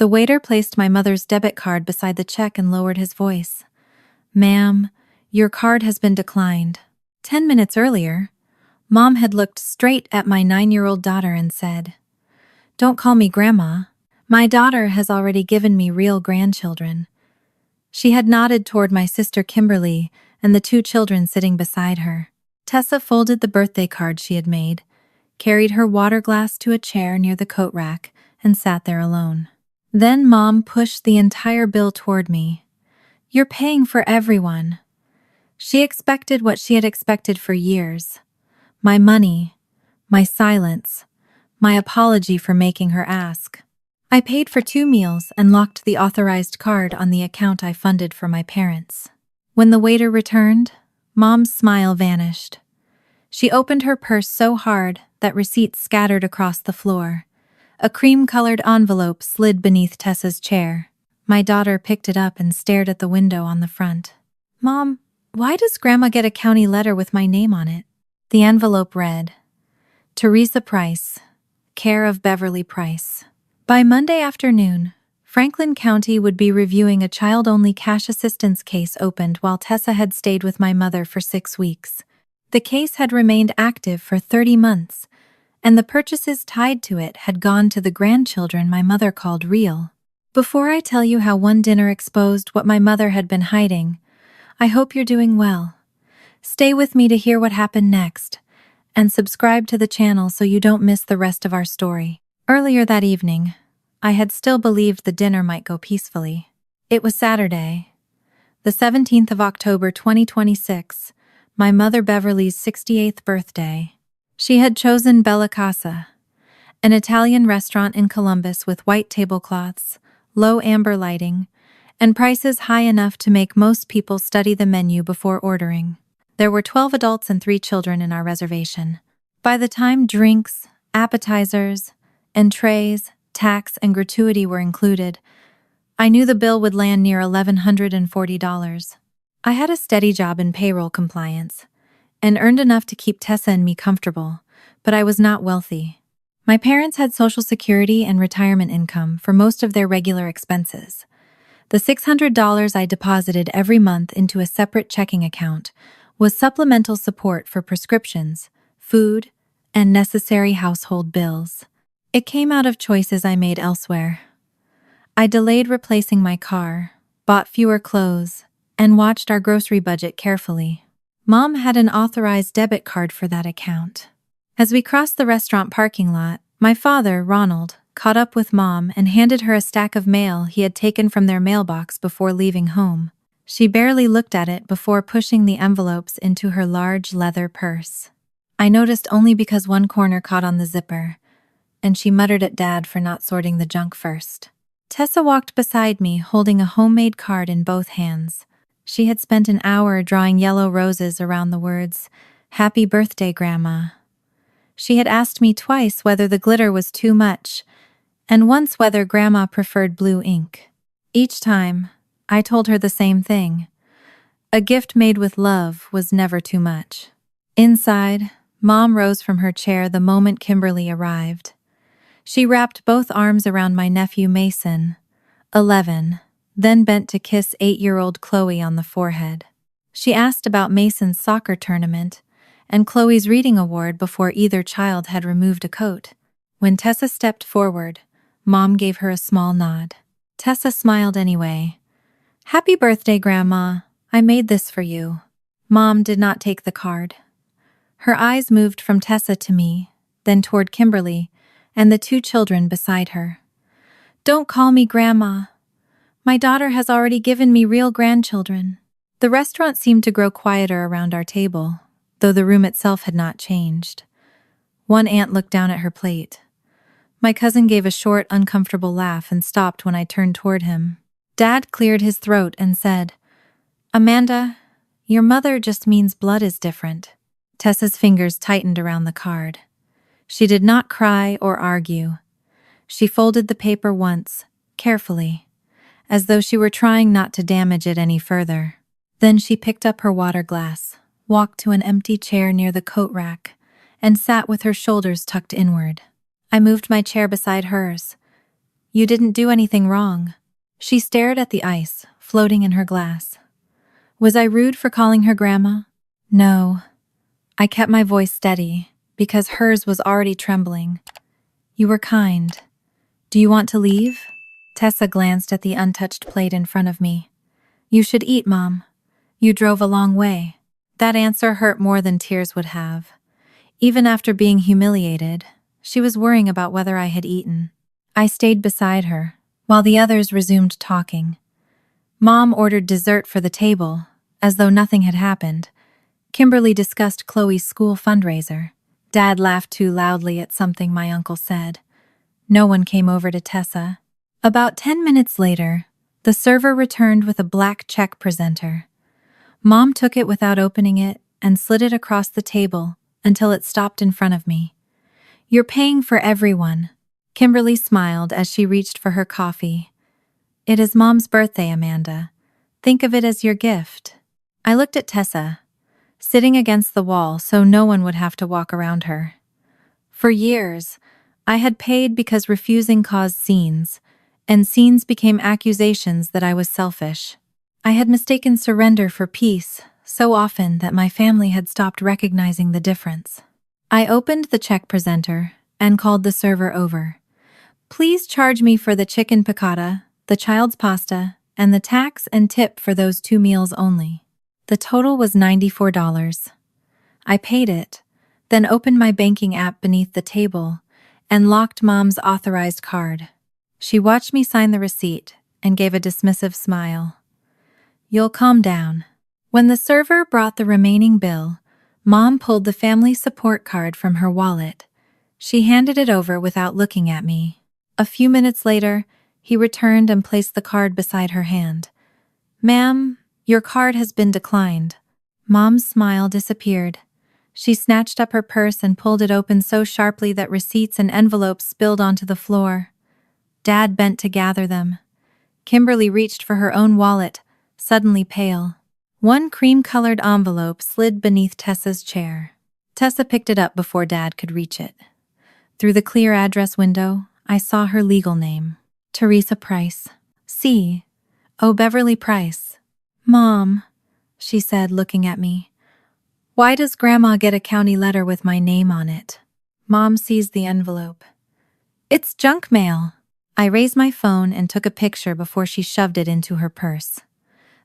The waiter placed my mother's debit card beside the check and lowered his voice. "Ma'am, your card has been declined." 10 minutes earlier, Mom had looked straight at my 9-year-old daughter and said, "Don't call me Grandma. My daughter has already given me real grandchildren." She had nodded toward my sister Kimberly and the 2 children sitting beside her. Tessa folded the birthday card she had made, carried her water glass to a chair near the coat rack, and sat there alone. Then Mom pushed the entire bill toward me. "You're paying for everyone." She expected what she had expected for years. My money, my silence, my apology for making her ask. I paid for 2 meals and locked the authorized card on the account I funded for my parents. When the waiter returned, Mom's smile vanished. She opened her purse so hard that receipts scattered across the floor. A cream-colored envelope slid beneath Tessa's chair. My daughter picked it up and stared at the window on the front. "Mom, why does Grandma get a county letter with my name on it?" The envelope read, "Teresa Price, care of Beverly Price." By Monday afternoon, Franklin County would be reviewing a child-only cash assistance case opened while Tessa had stayed with my mother for 6 weeks. The case had remained active for 30 months, and the purchases tied to it had gone to the grandchildren my mother called real. Before I tell you how one dinner exposed what my mother had been hiding, I hope you're doing well. Stay with me to hear what happened next, and subscribe to the channel so you don't miss the rest of our story. Earlier that evening, I had still believed the dinner might go peacefully. It was Saturday, the 17th of October 2026, my mother Beverly's 68th birthday. She had chosen Bella Casa, an Italian restaurant in Columbus with white tablecloths, low amber lighting, and prices high enough to make most people study the menu before ordering. There were 12 adults and 3 children in our reservation. By the time drinks, appetizers, entrees, tax, and gratuity were included, I knew the bill would land near $1,140. I had a steady job in payroll compliance and earned enough to keep Tessa and me comfortable, but I was not wealthy. My parents had Social Security and retirement income for most of their regular expenses. The $600 I deposited every month into a separate checking account was supplemental support for prescriptions, food, and necessary household bills. It came out of choices I made elsewhere. I delayed replacing my car, bought fewer clothes, and watched our grocery budget carefully. Mom had an authorized debit card for that account. As we crossed the restaurant parking lot, my father, Ronald, caught up with Mom and handed her a stack of mail he had taken from their mailbox before leaving home. She barely looked at it before pushing the envelopes into her large leather purse. I noticed only because one corner caught on the zipper, and she muttered at Dad for not sorting the junk first. Tessa walked beside me, holding a homemade card in both hands. She had spent an hour drawing yellow roses around the words, "Happy birthday, Grandma." She had asked me twice whether the glitter was too much, and once whether Grandma preferred blue ink. Each time, I told her the same thing. A gift made with love was never too much. Inside, Mom rose from her chair the moment Kimberly arrived. She wrapped both arms around my nephew Mason, 11, then bent to kiss 8-year-old Chloe on the forehead. She asked about Mason's soccer tournament and Chloe's reading award before either child had removed a coat. When Tessa stepped forward, Mom gave her a small nod. Tessa smiled anyway. "Happy birthday, Grandma. I made this for you." Mom did not take the card. Her eyes moved from Tessa to me, then toward Kimberly and the 2 children beside her. "Don't call me Grandma. My daughter has already given me real grandchildren." The restaurant seemed to grow quieter around our table, though the room itself had not changed. One aunt looked down at her plate. My cousin gave a short, uncomfortable laugh and stopped when I turned toward him. Dad cleared his throat and said, "Amanda, your mother just means blood is different." Tessa's fingers tightened around the card. She did not cry or argue. She folded the paper once, carefully, as though she were trying not to damage it any further. Then she picked up her water glass, walked to an empty chair near the coat rack, and sat with her shoulders tucked inward. I moved my chair beside hers. You didn't do anything wrong. She stared at the ice, floating in her glass. Was I rude for calling her grandma? No. I kept my voice steady, because hers was already trembling. You were kind. Do you want to leave? Tessa glanced at the untouched plate in front of me. You should eat, Mom. You drove a long way. That answer hurt more than tears would have. Even after being humiliated, she was worrying about whether I had eaten. I stayed beside her, while the others resumed talking. Mom ordered dessert for the table, as though nothing had happened. Kimberly discussed Chloe's school fundraiser. Dad laughed too loudly at something my uncle said. No one came over to Tessa. About 10 minutes later, the server returned with a black check presenter. Mom took it without opening it and slid it across the table until it stopped in front of me. You're paying for everyone. Kimberly smiled as she reached for her coffee. It is Mom's birthday, Amanda. Think of it as your gift. I looked at Tessa, sitting against the wall so no one would have to walk around her. For years, I had paid because refusing caused scenes, and scenes became accusations that I was selfish. I had mistaken surrender for peace so often that my family had stopped recognizing the difference. I opened the check presenter and called the server over. Please charge me for the chicken piccata, the child's pasta, and the tax and tip for those 2 meals only. The total was $94. I paid it, then opened my banking app beneath the table and locked Mom's authorized card. She watched me sign the receipt and gave a dismissive smile. You'll calm down. When the server brought the remaining bill, Mom pulled the family support card from her wallet. She handed it over without looking at me. A few minutes later, he returned and placed the card beside her hand. Ma'am, your card has been declined. Mom's smile disappeared. She snatched up her purse and pulled it open so sharply that receipts and envelopes spilled onto the floor. Dad bent to gather them. Kimberly reached for her own wallet, suddenly pale. One cream-colored envelope slid beneath Tessa's chair. Tessa picked it up before Dad could reach it. Through the clear address window, I saw her legal name. Teresa Price. C. Oh, Beverly Price. Mom, she said, looking at me. Why does Grandma get a county letter with my name on it? Mom seized the envelope. It's junk mail. I raised my phone and took a picture before she shoved it into her purse.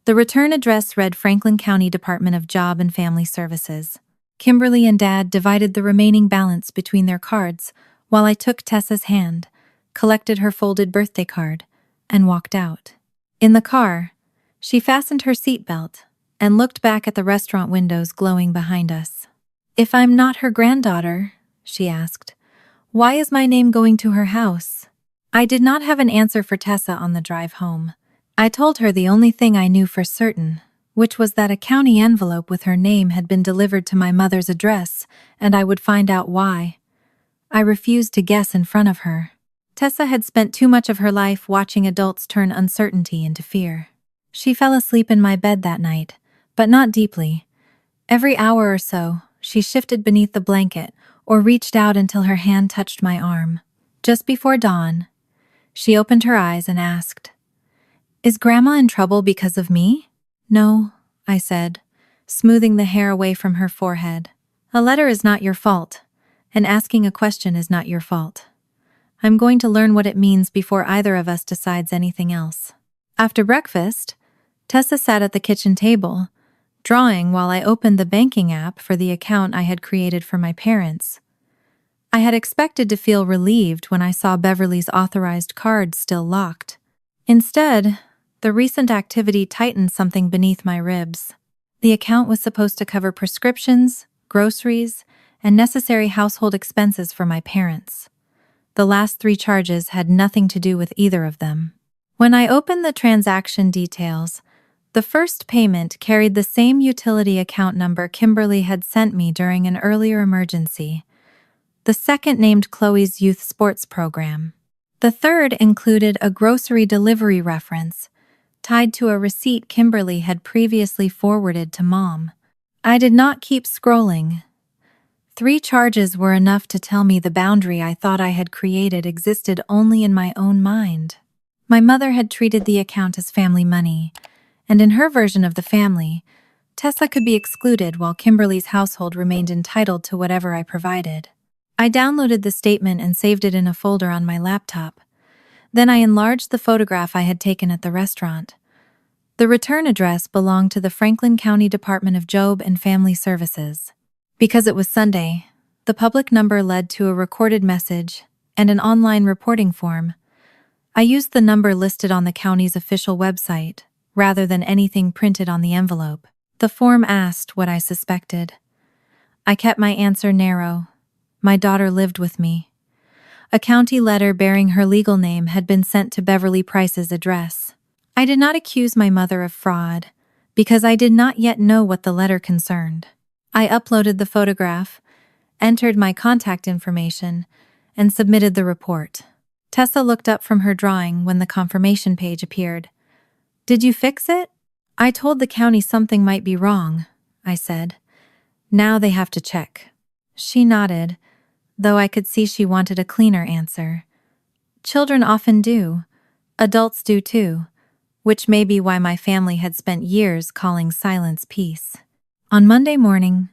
The return address read Franklin County Department of Job and Family Services. Kimberly and Dad divided the remaining balance between their cards while I took Tessa's hand, collected her folded birthday card, and walked out. In the car, she fastened her seatbelt and looked back at the restaurant windows glowing behind us. If I'm not her granddaughter, she asked, why is my name going to her house? I did not have an answer for Tessa on the drive home. I told her the only thing I knew for certain, which was that a county envelope with her name had been delivered to my mother's address, and I would find out why. I refused to guess in front of her. Tessa had spent too much of her life watching adults turn uncertainty into fear. She fell asleep in my bed that night, but not deeply. Every hour or so, she shifted beneath the blanket or reached out until her hand touched my arm. Just before dawn, she opened her eyes and asked, Is Grandma in trouble because of me? No, I said, smoothing the hair away from her forehead. A letter is not your fault, and asking a question is not your fault. I'm going to learn what it means before either of us decides anything else. After breakfast, Tessa sat at the kitchen table, drawing while I opened the banking app for the account I had created for my parents. I had expected to feel relieved when I saw Beverly's authorized card still locked. Instead, the recent activity tightened something beneath my ribs. The account was supposed to cover prescriptions, groceries, and necessary household expenses for my parents. The last 3 charges had nothing to do with either of them. When I opened the transaction details, the first payment carried the same utility account number Kimberly had sent me during an earlier emergency. The second named Chloe's youth sports program. The third included a grocery delivery reference, tied to a receipt Kimberly had previously forwarded to Mom. I did not keep scrolling. 3 charges were enough to tell me the boundary I thought I had created existed only in my own mind. My mother had treated the account as family money, and in her version of the family, Tessa could be excluded while Kimberly's household remained entitled to whatever I provided. I downloaded the statement and saved it in a folder on my laptop. Then I enlarged the photograph I had taken at the restaurant. The return address belonged to the Franklin County Department of Job and Family Services. Because it was Sunday, the public number led to a recorded message and an online reporting form. I used the number listed on the county's official website, rather than anything printed on the envelope. The form asked what I suspected. I kept my answer narrow. My daughter lived with me. A county letter bearing her legal name had been sent to Beverly Price's address. I did not accuse my mother of fraud, because I did not yet know what the letter concerned. I uploaded the photograph, entered my contact information, and submitted the report. Tessa looked up from her drawing when the confirmation page appeared. "Did you fix it?" "I told the county something might be wrong," I said. "Now they have to check." She nodded, though I could see she wanted a cleaner answer. Children often do. Adults do too, which may be why my family had spent years calling silence peace. On Monday morning,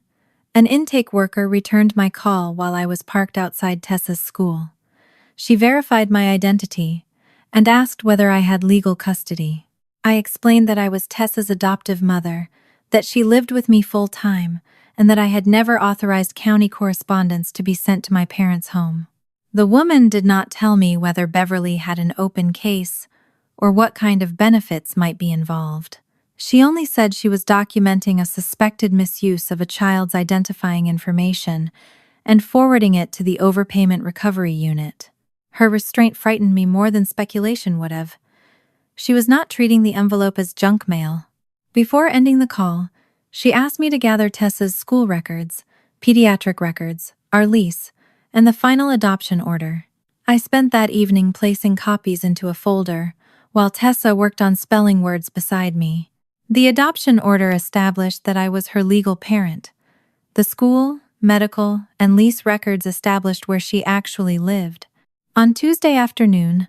an intake worker returned my call while I was parked outside Tessa's school. She verified my identity and asked whether I had legal custody. I explained that I was Tessa's adoptive mother, that she lived with me full-time, and that I had never authorized county correspondence to be sent to my parents' home. The woman did not tell me whether Beverly had an open case or what kind of benefits might be involved. She only said she was documenting a suspected misuse of a child's identifying information and forwarding it to the Overpayment Recovery Unit. Her restraint frightened me more than speculation would have. She was not treating the envelope as junk mail. Before ending the call, she asked me to gather Tessa's school records, pediatric records, our lease, and the final adoption order. I spent that evening placing copies into a folder, while Tessa worked on spelling words beside me. The adoption order established that I was her legal parent. The school, medical, and lease records established where she actually lived. On Tuesday afternoon,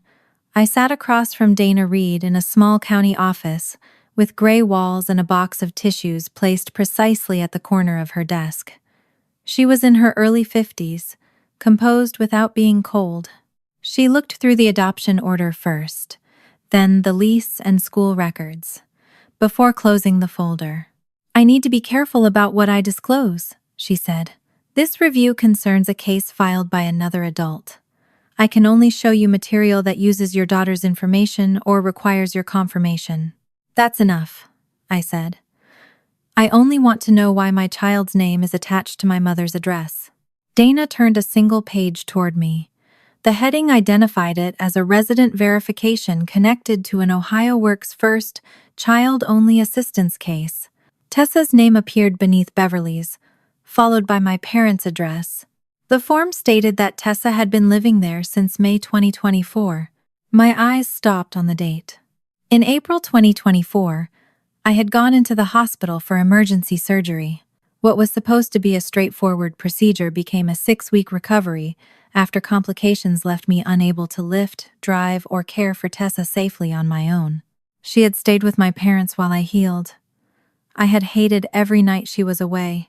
I sat across from Dana Reed in a small county office with gray walls and a box of tissues placed precisely at the corner of her desk. She was in her early 50s, composed without being cold. She looked through the adoption order first, then the lease and school records, before closing the folder. "I need to be careful about what I disclose," she said. "This review concerns a case filed by another adult. I can only show you material that uses your daughter's information or requires your confirmation." "That's enough," I said. "I only want to know why my child's name is attached to my mother's address." Dana turned a single page toward me. The heading identified it as a resident verification connected to an Ohio Works First child-only assistance case. Tessa's name appeared beneath Beverly's, followed by my parents' address. The form stated that Tessa had been living there since May 2024. My eyes stopped on the date. In April 2024, I had gone into the hospital for emergency surgery. What was supposed to be a straightforward procedure became a 6-week recovery after complications left me unable to lift, drive, or care for Tessa safely on my own. She had stayed with my parents while I healed. I had hated every night she was away,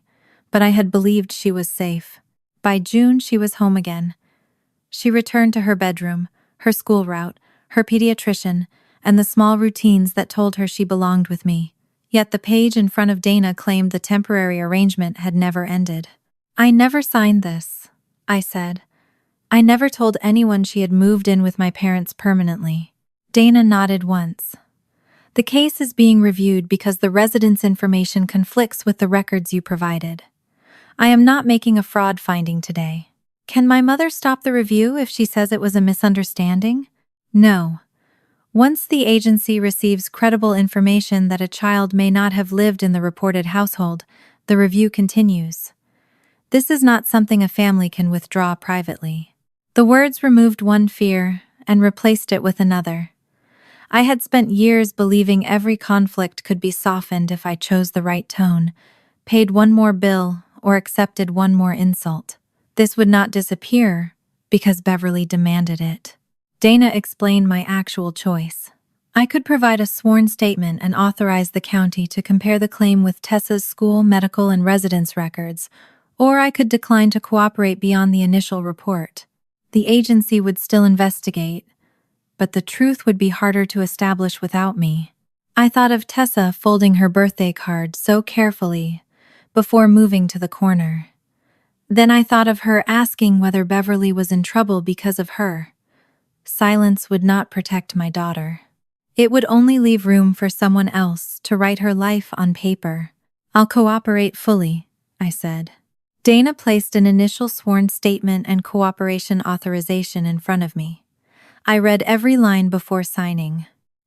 but I had believed she was safe. By June, she was home again. She returned to her bedroom, her school route, her pediatrician, and the small routines that told her she belonged with me. Yet the page in front of Dana claimed the temporary arrangement had never ended. "I never signed this," I said. "I never told anyone she had moved in with my parents permanently." Dana nodded once. "The case is being reviewed because the residence information conflicts with the records you provided. I am not making a fraud finding today. Can my mother stop the review if she says it was a misunderstanding?" "No. Once the agency receives credible information that a child may not have lived in the reported household, the review continues. This is not something a family can withdraw privately." The words removed one fear and replaced it with another. I had spent years believing every conflict could be softened if I chose the right tone, paid one more bill, or accepted one more insult. This would not disappear because Beverly demanded it. Dana explained my actual choice. I could provide a sworn statement and authorize the county to compare the claim with Tessa's school, medical, and residence records, or I could decline to cooperate beyond the initial report. The agency would still investigate, but the truth would be harder to establish without me. I thought of Tessa folding her birthday card so carefully before moving to the corner. Then I thought of her asking whether Beverly was in trouble because of her. Silence would not protect my daughter. It would only leave room for someone else to write her life on paper. I'll cooperate fully, I said. Dana placed an initial sworn statement and cooperation authorization in front of me. I read every line before signing.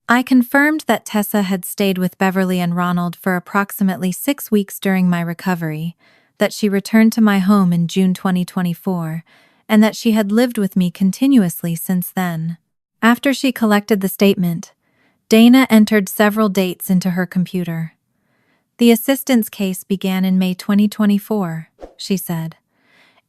I confirmed that Tessa had stayed with Beverly and Ronald for approximately 6 weeks during my recovery, that she returned to my home in June 2024, and that she had lived with me continuously since then. After she collected the statement, Dana entered several dates into her computer. The assistance case began in May 2024, she said.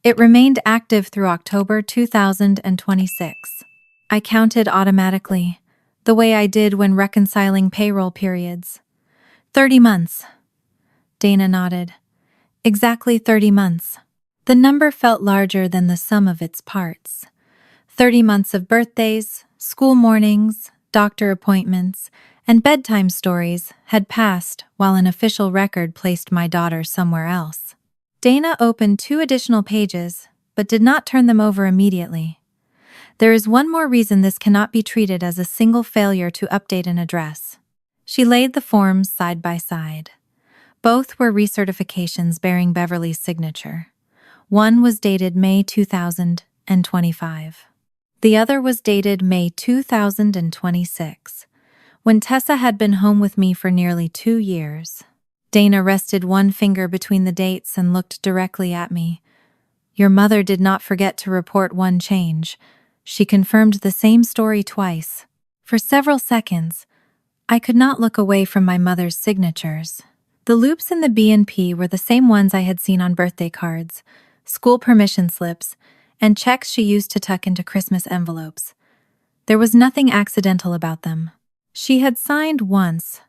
It remained active through October 2026. I counted automatically, the way I did when reconciling payroll periods. 30 months. Dana nodded. Exactly 30 months. The number felt larger than the sum of its parts. 30 months of birthdays, school mornings, doctor appointments, and bedtime stories had passed while an official record placed my daughter somewhere else. Dana opened 2 additional pages, but did not turn them over immediately. There is one more reason this cannot be treated as a single failure to update an address. She laid the forms side by side. Both were recertifications bearing Beverly's signature. One was dated May 2025. The other was dated May 2026, when Tessa had been home with me for nearly 2 years. Dana rested one finger between the dates and looked directly at me. Your mother did not forget to report one change. She confirmed the same story twice. For several seconds, I could not look away from my mother's signatures. The loops in the B&P were the same ones I had seen on birthday cards, school permission slips, and checks she used to tuck into Christmas envelopes. There was nothing accidental about them. She had signed once,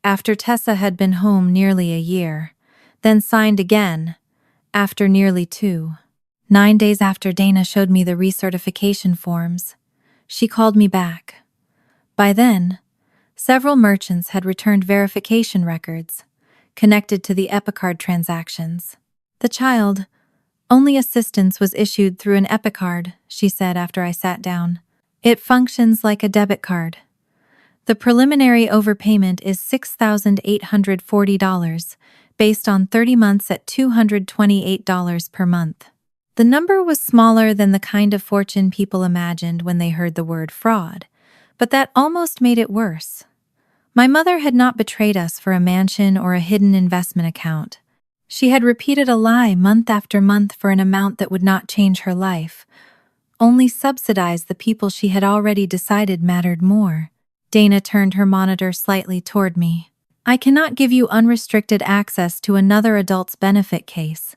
after Tessa had been home nearly a year, then signed again, after nearly 2. 9 days after Dana showed me the recertification forms, she called me back. By then, several merchants had returned verification records, connected to the Epicard transactions. The child, only assistance was issued through an Epicard, she said after I sat down. It functions like a debit card. The preliminary overpayment is $6,840, based on 30 months at $228 per month. The number was smaller than the kind of fortune people imagined when they heard the word fraud, but that almost made it worse. My mother had not betrayed us for a mansion or a hidden investment account. She had repeated a lie month after month for an amount that would not change her life, only subsidize the people she had already decided mattered more. Dana turned her monitor slightly toward me. I cannot give you unrestricted access to another adult's benefit case.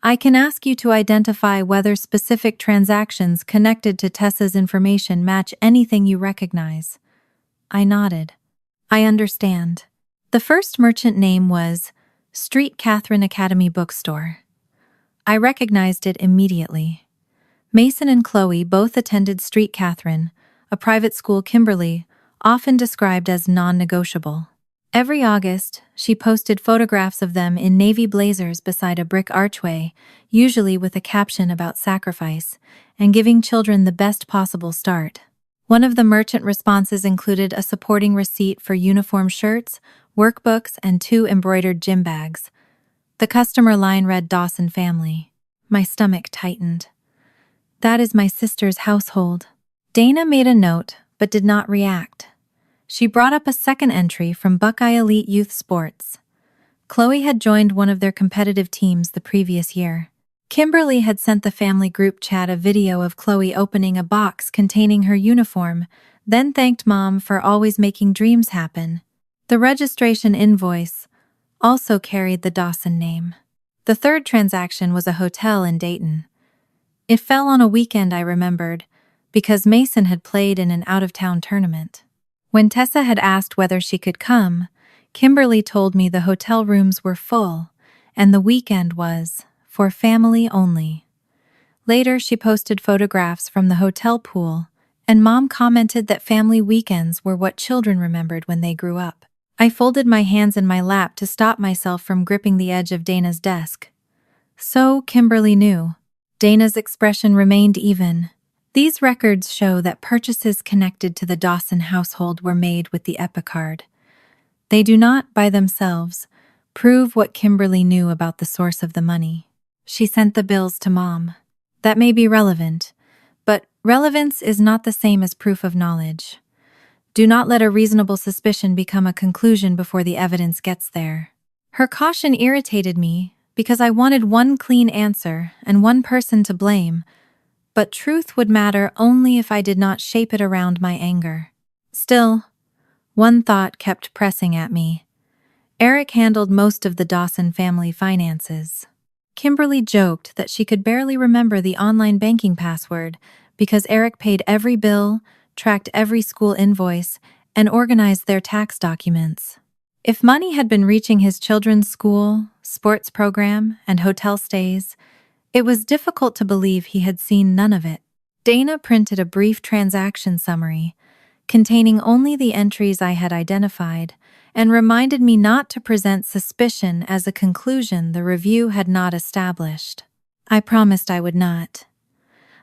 I can ask you to identify whether specific transactions connected to Tessa's information match anything you recognize. I nodded. I understand. The first merchant name was Street Catherine Academy Bookstore. I recognized it immediately. Mason and Chloe both attended Street Catherine, a private school Kimberly, often described as non-negotiable. Every August, she posted photographs of them in navy blazers beside a brick archway, usually with a caption about sacrifice and giving children the best possible start. One of the merchant responses included a supporting receipt for uniform shirts, workbooks, and 2 embroidered gym bags. The customer line read Dawson Family. My stomach tightened. That is my sister's household. Dana made a note, but did not react. She brought up a second entry from Buckeye Elite Youth Sports. Chloe had joined one of their competitive teams the previous year. Kimberly had sent the family group chat a video of Chloe opening a box containing her uniform, then thanked Mom for always making dreams happen. The registration invoice also carried the Dawson name. The third transaction was a hotel in Dayton. It fell on a weekend, I remembered, because Mason had played in an out-of-town tournament. When Tessa had asked whether she could come, Kimberly told me the hotel rooms were full, and the weekend was for family only. Later, she posted photographs from the hotel pool, and Mom commented that family weekends were what children remembered when they grew up. I folded my hands in my lap to stop myself from gripping the edge of Dana's desk. So Kimberly knew. Dana's expression remained even. These records show that purchases connected to the Dawson household were made with the EpiCard. They do not, by themselves, prove what Kimberly knew about the source of the money. She sent the bills to Mom. That may be relevant, but relevance is not the same as proof of knowledge. Do not let a reasonable suspicion become a conclusion before the evidence gets there. Her caution irritated me because I wanted one clean answer and one person to blame, but truth would matter only if I did not shape it around my anger. Still, one thought kept pressing at me. Eric handled most of the Dawson family finances. Kimberly joked that she could barely remember the online banking password because Eric paid every bill, tracked every school invoice, and organized their tax documents. If money had been reaching his children's school, sports program, and hotel stays, it was difficult to believe he had seen none of it. Dana printed a brief transaction summary, containing only the entries I had identified, and reminded me not to present suspicion as a conclusion the review had not established. I promised I would not.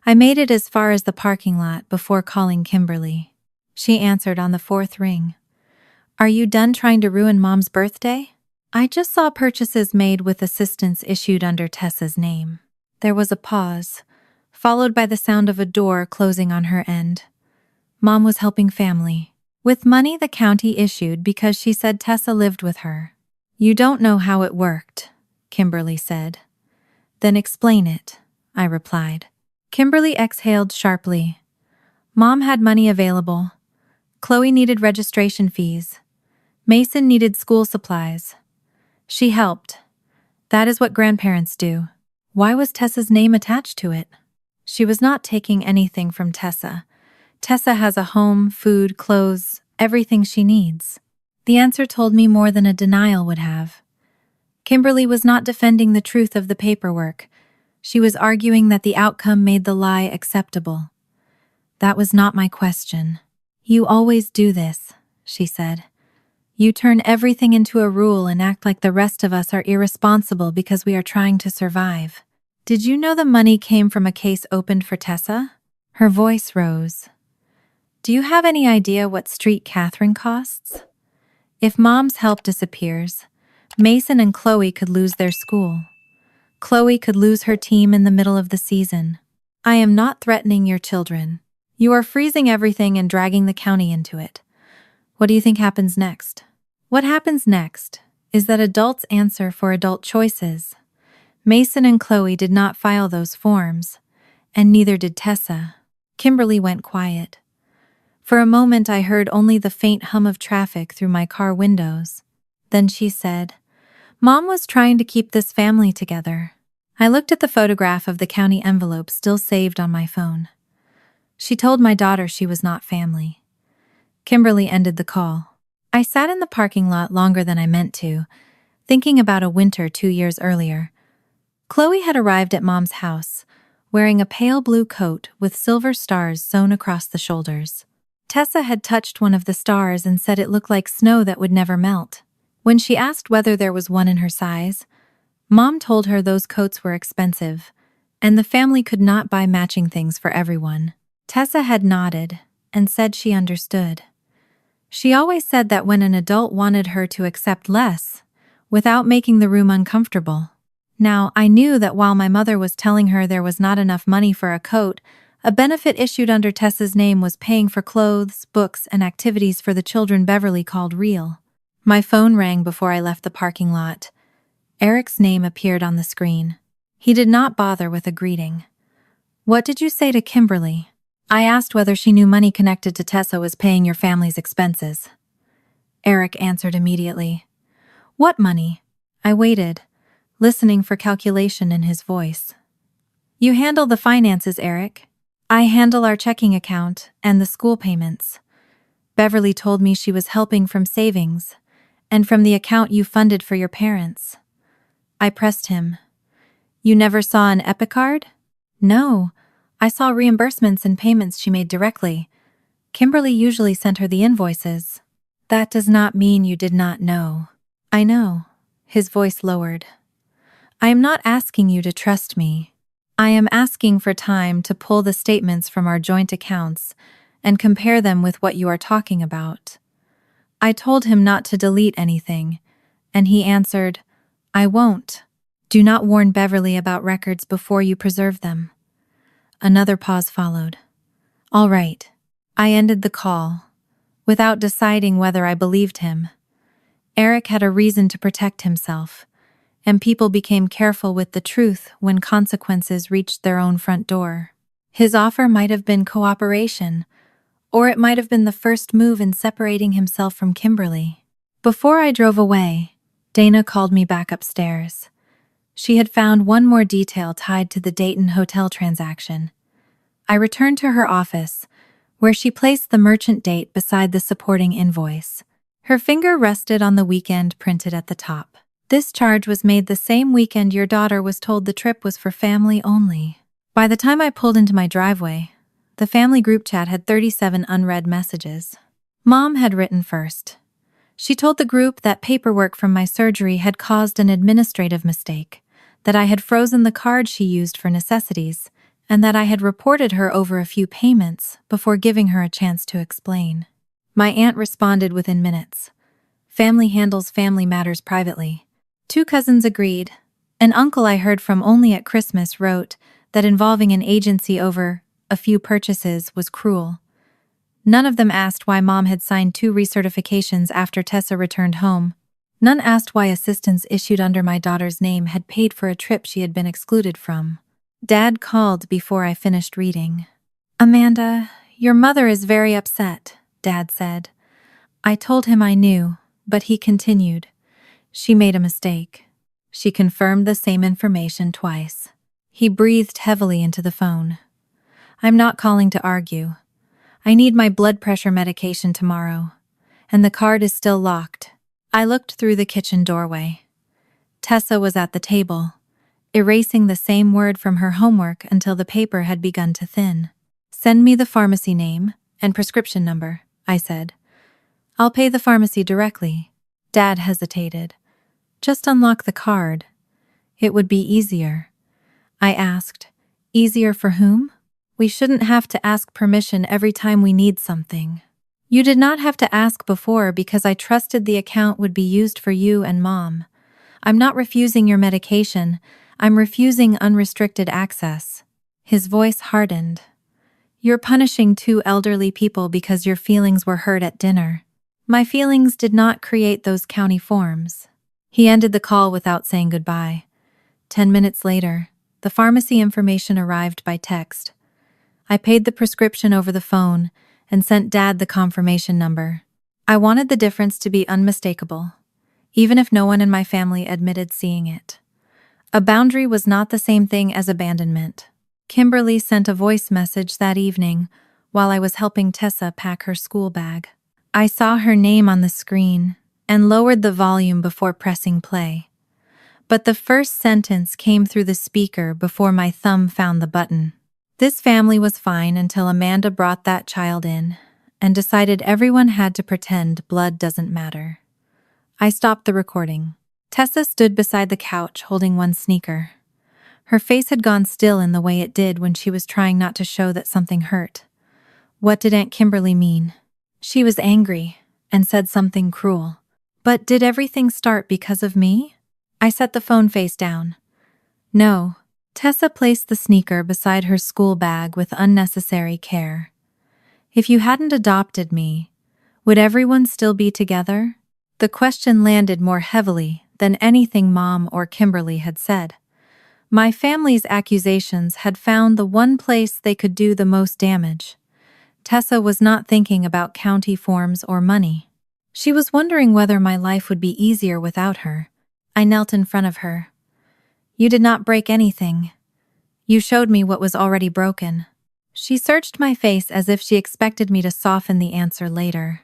I made it as far as the parking lot before calling Kimberly. She answered on the fourth ring. "Are you done trying to ruin Mom's birthday?" I just saw purchases made with assistance issued under Tessa's name. There was a pause, followed by the sound of a door closing on her end. Mom was helping family. With money the county issued because she said Tessa lived with her. "You don't know how it worked," Kimberly said. "Then explain it," I replied. Kimberly exhaled sharply. Mom had money available. Chloe needed registration fees. Mason needed school supplies. She helped. That is what grandparents do. Why was Tessa's name attached to it? She was not taking anything from Tessa. Tessa has a home, food, clothes, everything she needs. The answer told me more than a denial would have. Kimberly was not defending the truth of the paperwork. She was arguing that the outcome made the lie acceptable. That was not my question. "You always do this," she said. "You turn everything into a rule and act like the rest of us are irresponsible because we are trying to survive. Did you know the money came from a case opened for Tessa?" Her voice rose. "Do you have any idea what Street Catherine costs? If Mom's help disappears, Mason and Chloe could lose their school. Chloe could lose her team in the middle of the season. I am not threatening your children. You are freezing everything and dragging the county into it. What do you think happens next?" What happens next is that adults answer for adult choices. Mason and Chloe did not file those forms, and neither did Tessa. Kimberly went quiet. For a moment I heard only the faint hum of traffic through my car windows. Then she said, "Mom was trying to keep this family together." I looked at the photograph of the county envelope still saved on my phone. She told my daughter she was not family. Kimberly ended the call. I sat in the parking lot longer than I meant to, thinking about a winter 2 years earlier. Chloe had arrived at Mom's house, wearing a pale blue coat with silver stars sewn across the shoulders. Tessa had touched one of the stars and said it looked like snow that would never melt. When she asked whether there was one in her size, Mom told her those coats were expensive, and the family could not buy matching things for everyone. Tessa had nodded and said she understood. She always said that when an adult wanted her to accept less, without making the room uncomfortable. Now, I knew that while my mother was telling her there was not enough money for a coat, a benefit issued under Tessa's name was paying for clothes, books, and activities for the children Beverly called real. My phone rang before I left the parking lot. Eric's name appeared on the screen. He did not bother with a greeting. "What did you say to Kimberly?" I asked whether she knew money connected to Tessa was paying your family's expenses. Eric answered immediately. "What money?" I waited, listening for calculation in his voice. You handle the finances, Eric. I handle our checking account and the school payments. Beverly told me she was helping from savings and from the account you funded for your parents. I pressed him. You never saw an Epic card? No, I saw reimbursements and payments she made directly. Kimberly usually sent her the invoices. That does not mean you did not know. I know. His voice lowered. I am not asking you to trust me. I am asking for time to pull the statements from our joint accounts and compare them with what you are talking about. I told him not to delete anything, and he answered, I won't. Do not warn Beverly about records before you preserve them. Another pause followed. All right. I ended the call, without deciding whether I believed him. Eric had a reason to protect himself, and people became careful with the truth when consequences reached their own front door. His offer might have been cooperation, or it might have been the first move in separating himself from Kimberly. Before I drove away, Dana called me back upstairs. She had found one more detail tied to the Dayton hotel transaction. I returned to her office, where she placed the merchant date beside the supporting invoice. Her finger rested on the weekend printed at the top. This charge was made the same weekend your daughter was told the trip was for family only. By the time I pulled into my driveway, the family group chat had 37 unread messages. Mom had written first. She told the group that paperwork from my surgery had caused an administrative mistake, that I had frozen the card she used for necessities, and that I had reported her over a few payments before giving her a chance to explain. My aunt responded within minutes. Family handles family matters privately. 2 cousins agreed. An uncle I heard from only at Christmas wrote that involving an agency over a few purchases was cruel. None of them asked why Mom had signed 2 recertifications after Tessa returned home. None asked why assistance issued under my daughter's name had paid for a trip she had been excluded from. Dad called before I finished reading. Amanda, your mother is very upset, Dad said. I told him I knew, but he continued. She made a mistake. She confirmed the same information twice. He breathed heavily into the phone. I'm not calling to argue. I need my blood pressure medication tomorrow, and the card is still locked. I looked through the kitchen doorway. Tessa was at the table, erasing the same word from her homework until the paper had begun to thin. Send me the pharmacy name and prescription number, I said. I'll pay the pharmacy directly. Dad hesitated. Just unlock the card. It would be easier. I asked, easier for whom? We shouldn't have to ask permission every time we need something. You did not have to ask before because I trusted the account would be used for you and Mom. I'm not refusing your medication. I'm refusing unrestricted access. His voice hardened. You're punishing 2 elderly people because your feelings were hurt at dinner. My feelings did not create those county forms. He ended the call without saying goodbye. 10 minutes later, the pharmacy information arrived by text. I paid the prescription over the phone and sent Dad the confirmation number. I wanted the difference to be unmistakable, even if no one in my family admitted seeing it. A boundary was not the same thing as abandonment. Kimberly sent a voice message that evening while I was helping Tessa pack her school bag. I saw her name on the screen and lowered the volume before pressing play. But the first sentence came through the speaker before my thumb found the button. This family was fine until Amanda brought that child in and decided everyone had to pretend blood doesn't matter. I stopped the recording. Tessa stood beside the couch holding one sneaker. Her face had gone still in the way it did when she was trying not to show that something hurt. What did Aunt Kimberly mean? She was angry and said something cruel. But did everything start because of me? I set the phone face down. No. Tessa placed the sneaker beside her school bag with unnecessary care. If you hadn't adopted me, would everyone still be together? The question landed more heavily than anything Mom or Kimberly had said. My family's accusations had found the one place they could do the most damage. Tessa was not thinking about county forms or money. She was wondering whether my life would be easier without her. I knelt in front of her. You did not break anything. You showed me what was already broken. She searched my face as if she expected me to soften the answer later.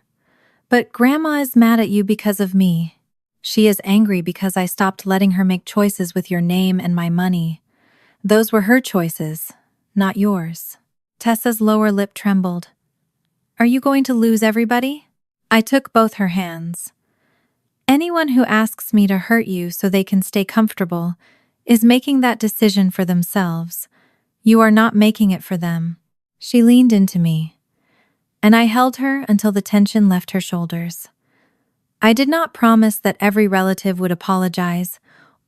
But Grandma is mad at you because of me. She is angry because I stopped letting her make choices with your name and my money. Those were her choices, not yours. Tessa's lower lip trembled. Are you going to lose everybody? I took both her hands. Anyone who asks me to hurt you so they can stay comfortable is making that decision for themselves. You are not making it for them. She leaned into me, and I held her until the tension left her shoulders. I did not promise that every relative would apologize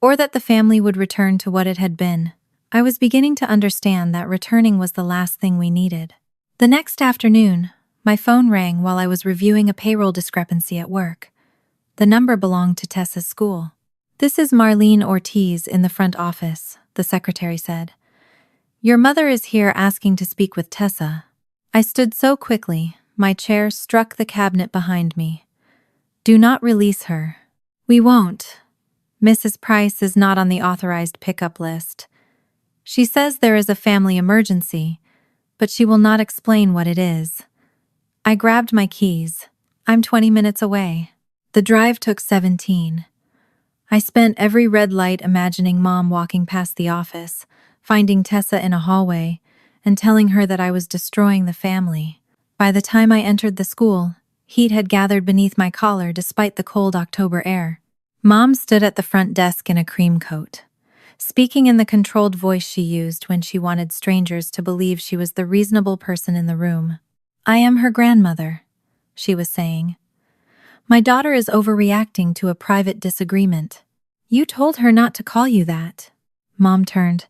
or that the family would return to what it had been. I was beginning to understand that returning was the last thing we needed. The next afternoon, my phone rang while I was reviewing a payroll discrepancy at work. The number belonged to Tessa's school. This is Marlene Ortiz in the front office, the secretary said. Your mother is here asking to speak with Tessa. I stood so quickly, my chair struck the cabinet behind me. Do not release her. We won't. Mrs. Price is not on the authorized pickup list. She says there is a family emergency, but she will not explain what it is. I grabbed my keys. I'm 20 minutes away. The drive took 17. I spent every red light imagining Mom walking past the office, finding Tessa in a hallway, and telling her that I was destroying the family. By the time I entered the school, heat had gathered beneath my collar despite the cold October air. Mom stood at the front desk in a cream coat, speaking in the controlled voice she used when she wanted strangers to believe she was the reasonable person in the room. I am her grandmother, she was saying. My daughter is overreacting to a private disagreement. You told her not to call you that. Mom turned.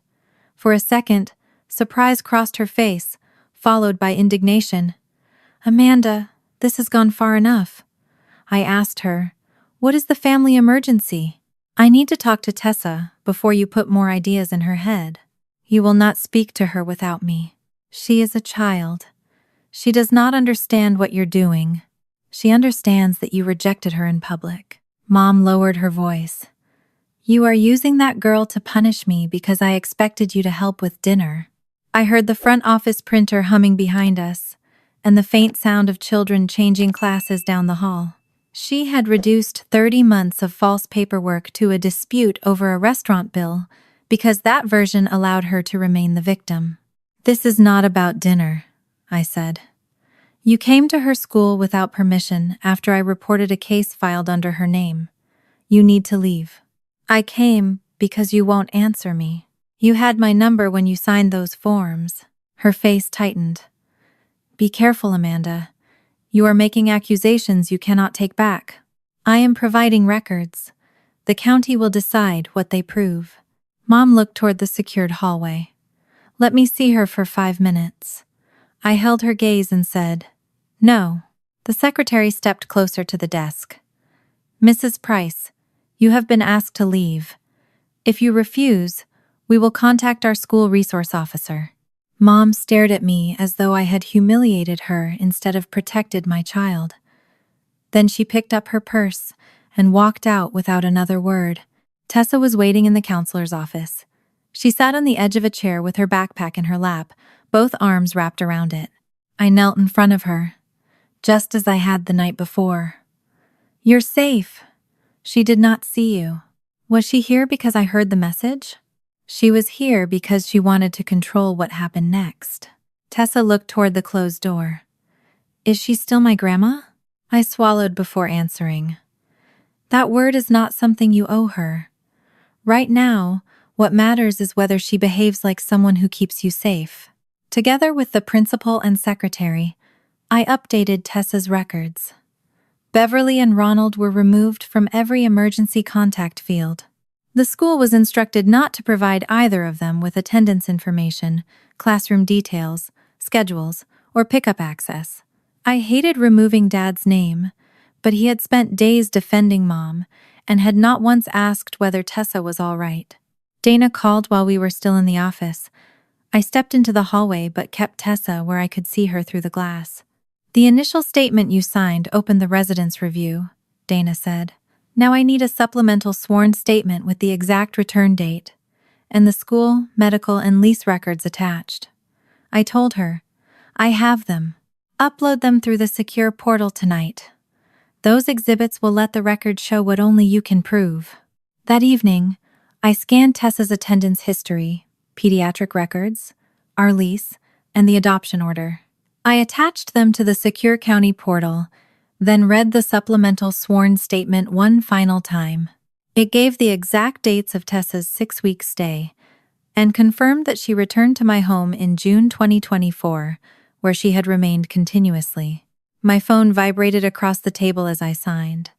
For a second, surprise crossed her face, followed by indignation. Amanda, this has gone far enough. I asked her, what is the family emergency? I need to talk to Tessa before you put more ideas in her head. You will not speak to her without me. She is a child. She does not understand what you're doing. She understands that you rejected her in public. Mom lowered her voice. You are using that girl to punish me because I expected you to help with dinner. I heard the front office printer humming behind us, and the faint sound of children changing classes down the hall. She had reduced 30 months of false paperwork to a dispute over a restaurant bill because that version allowed her to remain the victim. This is not about dinner, I said. You came to her school without permission after I reported a case filed under her name. You need to leave. I came because you won't answer me. You had my number when you signed those forms. Her face tightened. Be careful, Amanda. You are making accusations you cannot take back. I am providing records. The county will decide what they prove. Mom looked toward the secured hallway. Let me see her for 5 minutes. I held her gaze and said, No. The secretary stepped closer to the desk. Mrs. Price, you have been asked to leave. If you refuse, we will contact our school resource officer. Mom stared at me as though I had humiliated her instead of protected my child. Then she picked up her purse and walked out without another word. Tessa was waiting in the counselor's office. She sat on the edge of a chair with her backpack in her lap, both arms wrapped around it. I knelt in front of her, just as I had the night before. You're safe. She did not see you. Was she here because I heard the message? She was here because she wanted to control what happened next. Tessa looked toward the closed door. Is she still my grandma? I swallowed before answering. That word is not something you owe her. Right now, what matters is whether she behaves like someone who keeps you safe. Together with the principal and secretary, I updated Tessa's records. Beverly and Ronald were removed from every emergency contact field. The school was instructed not to provide either of them with attendance information, classroom details, schedules, or pickup access. I hated removing Dad's name, but he had spent days defending Mom and had not once asked whether Tessa was all right. Dana called while we were still in the office. I stepped into the hallway but kept Tessa where I could see her through the glass. The initial statement you signed opened the residence review, Dana said. Now I need a supplemental sworn statement with the exact return date. and the school, medical, and lease records attached. I told her, I have them. Upload them through the secure portal tonight. Those exhibits will let the record show what only you can prove. That evening, I scanned Tessa's attendance history, pediatric records, our lease, and the adoption order. I attached them to the secure county portal, then read the supplemental sworn statement one final time. It gave the exact dates of Tessa's 6-week stay and confirmed that she returned to my home in June 2024, where she had remained continuously. My phone vibrated across the table as I signed.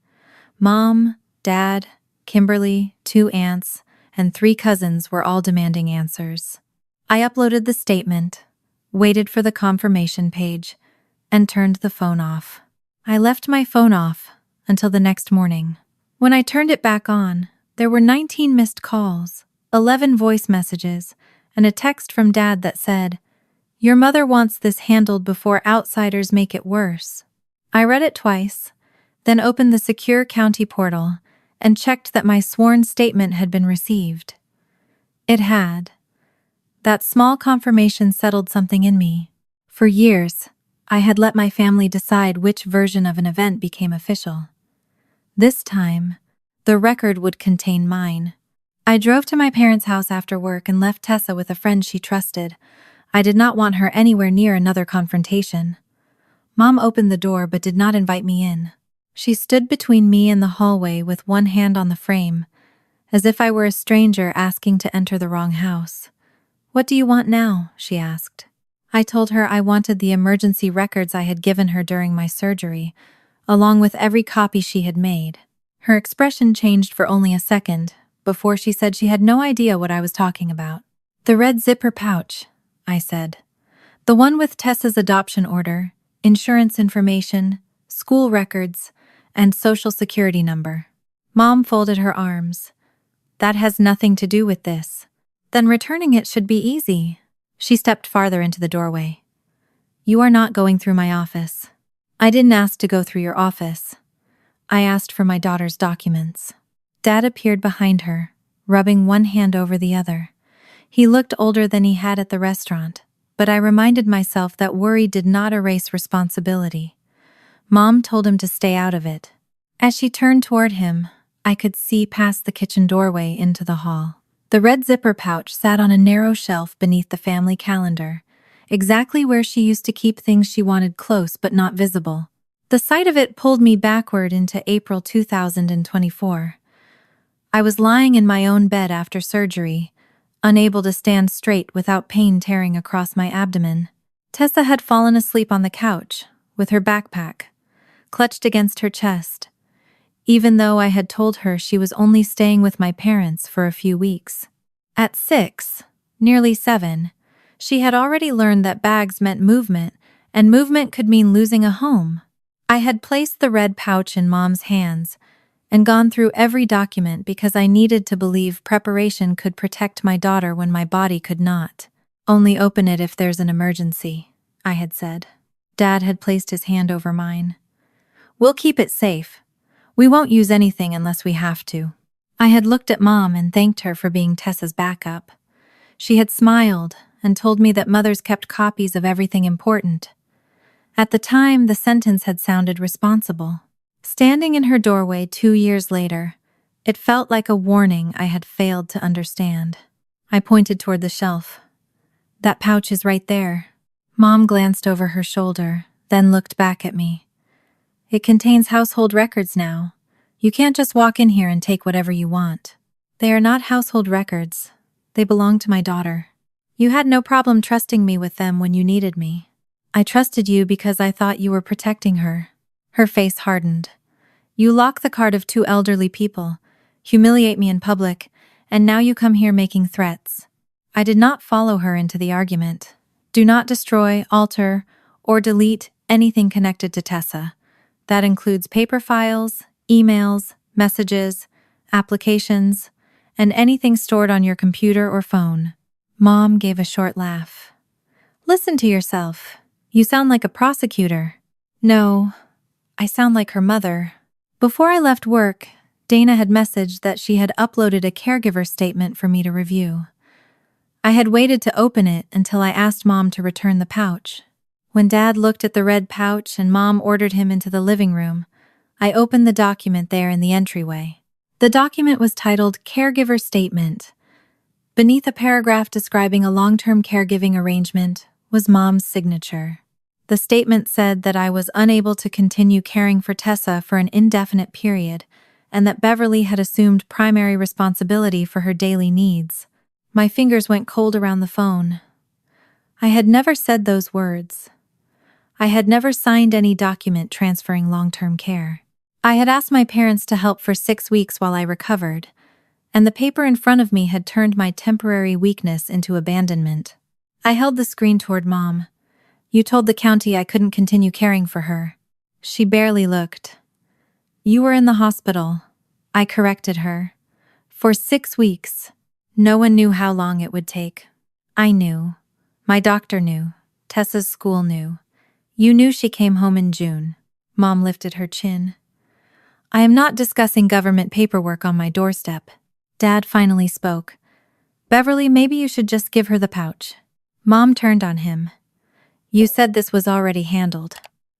Mom, Dad, Kimberly, 2 aunts, and 3 cousins were all demanding answers. I uploaded the statement, waited for the confirmation page, and turned the phone off. I left my phone off until the next morning. When I turned it back on, there were 19 missed calls, 11 voice messages, and a text from Dad that said, "Your mother wants this handled before outsiders make it worse." I read it twice, then opened the secure county portal and checked that my sworn statement had been received. It had. That small confirmation settled something in me. For years, I had let my family decide which version of an event became official. This time, the record would contain mine. I drove to my parents' house after work and left Tessa with a friend she trusted. I did not want her anywhere near another confrontation. Mom opened the door but did not invite me in. She stood between me and the hallway with one hand on the frame, as if I were a stranger asking to enter the wrong house. "What do you want now?" she asked. I told her I wanted the emergency records I had given her during my surgery, along with every copy she had made. Her expression changed for only a second, before she said she had no idea what I was talking about. "The red zipper pouch," I said. "The one with Tessa's adoption order, insurance information, school records, and social security number." Mom folded her arms. "That has nothing to do with this." "Then returning it should be easy." She stepped farther into the doorway. "You are not going through my office." "I didn't ask to go through your office. I asked for my daughter's documents." Dad appeared behind her, rubbing one hand over the other. He looked older than he had at the restaurant, but I reminded myself that worry did not erase responsibility. Mom told him to stay out of it. As she turned toward him, I could see past the kitchen doorway into the hall. The red zipper pouch sat on a narrow shelf beneath the family calendar, exactly where she used to keep things she wanted close but not visible. The sight of it pulled me backward into April 2024. I was lying in my own bed after surgery, unable to stand straight without pain tearing across my abdomen. Tessa had fallen asleep on the couch, with her backpack clutched against her chest, even though I had told her she was only staying with my parents for a few weeks. At 6, nearly 7, she had already learned that bags meant movement, and movement could mean losing a home. I had placed the red pouch in Mom's hands and gone through every document because I needed to believe preparation could protect my daughter when my body could not. "Only open it if there's an emergency," I had said. Dad had placed his hand over mine. "We'll keep it safe. We won't use anything unless we have to." I had looked at Mom and thanked her for being Tessa's backup. She had smiled and told me that mothers kept copies of everything important. At the time, the sentence had sounded responsible. Standing in her doorway 2 years later, it felt like a warning I had failed to understand. I pointed toward the shelf. "That pouch is right there." Mom glanced over her shoulder, then looked back at me. "It contains household records now. You can't just walk in here and take whatever you want. They are not household records. They belong to my daughter. You had no problem trusting me with them when you needed me. I trusted you because I thought you were protecting her." Her face hardened. "You lock the card of 2 elderly people, humiliate me in public, and now you come here making threats." I did not follow her into the argument. "Do not destroy, alter, or delete anything connected to Tessa. That includes paper files, emails, messages, applications, and anything stored on your computer or phone." Mom gave a short laugh. "Listen to yourself. You sound like a prosecutor." "No, I sound like her mother." Before I left work, Dana had messaged that she had uploaded a caregiver statement for me to review. I had waited to open it until I asked Mom to return the pouch. When Dad looked at the red pouch and Mom ordered him into the living room, I opened the document there in the entryway. The document was titled Caregiver Statement. Beneath a paragraph describing a long-term caregiving arrangement was Mom's signature. The statement said that I was unable to continue caring for Tessa for an indefinite period and that Beverly had assumed primary responsibility for her daily needs. My fingers went cold around the phone. I had never said those words. I had never signed any document transferring long-term care. I had asked my parents to help for 6 weeks while I recovered, and the paper in front of me had turned my temporary weakness into abandonment. I held the screen toward Mom. You told the county I couldn't continue caring for her. She barely looked. You were in the hospital. I corrected her. For 6 weeks. No one knew how long it would take. I knew. My doctor knew. Tessa's school knew. You knew she came home in June. Mom lifted her chin. I am not discussing government paperwork on my doorstep. Dad finally spoke. Beverly, maybe you should just give her the pouch. Mom turned on him. You said this was already handled.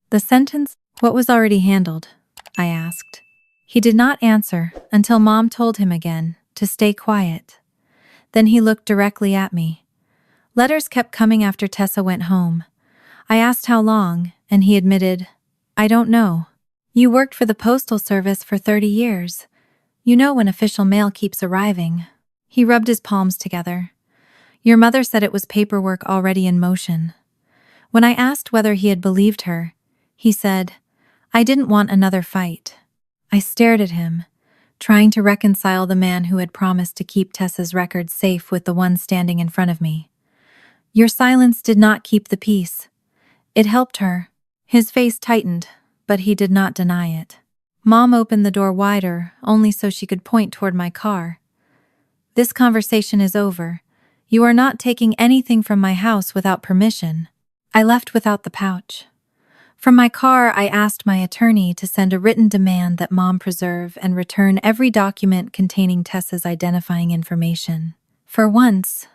The sentence, what was already handled? I asked. He did not answer until Mom told him again to stay quiet. Then he looked directly at me. Letters kept coming after Tessa went home. I asked how long, and he admitted, I don't know. You worked for the Postal Service for 30 years. You know when official mail keeps arriving. He rubbed his palms together. Your mother said it was paperwork already in motion. When I asked whether he had believed her, he said, I didn't want another fight. I stared at him, trying to reconcile the man who had promised to keep Tessa's records safe with the one standing in front of me. Your silence did not keep the peace. It helped her. His face tightened, but he did not deny it. Mom opened the door wider, only so she could point toward my car. This conversation is over. You are not taking anything from my house without permission. I left without the pouch. From my car, I asked my attorney to send a written demand that Mom preserve and return every document containing Tessa's identifying information. For once,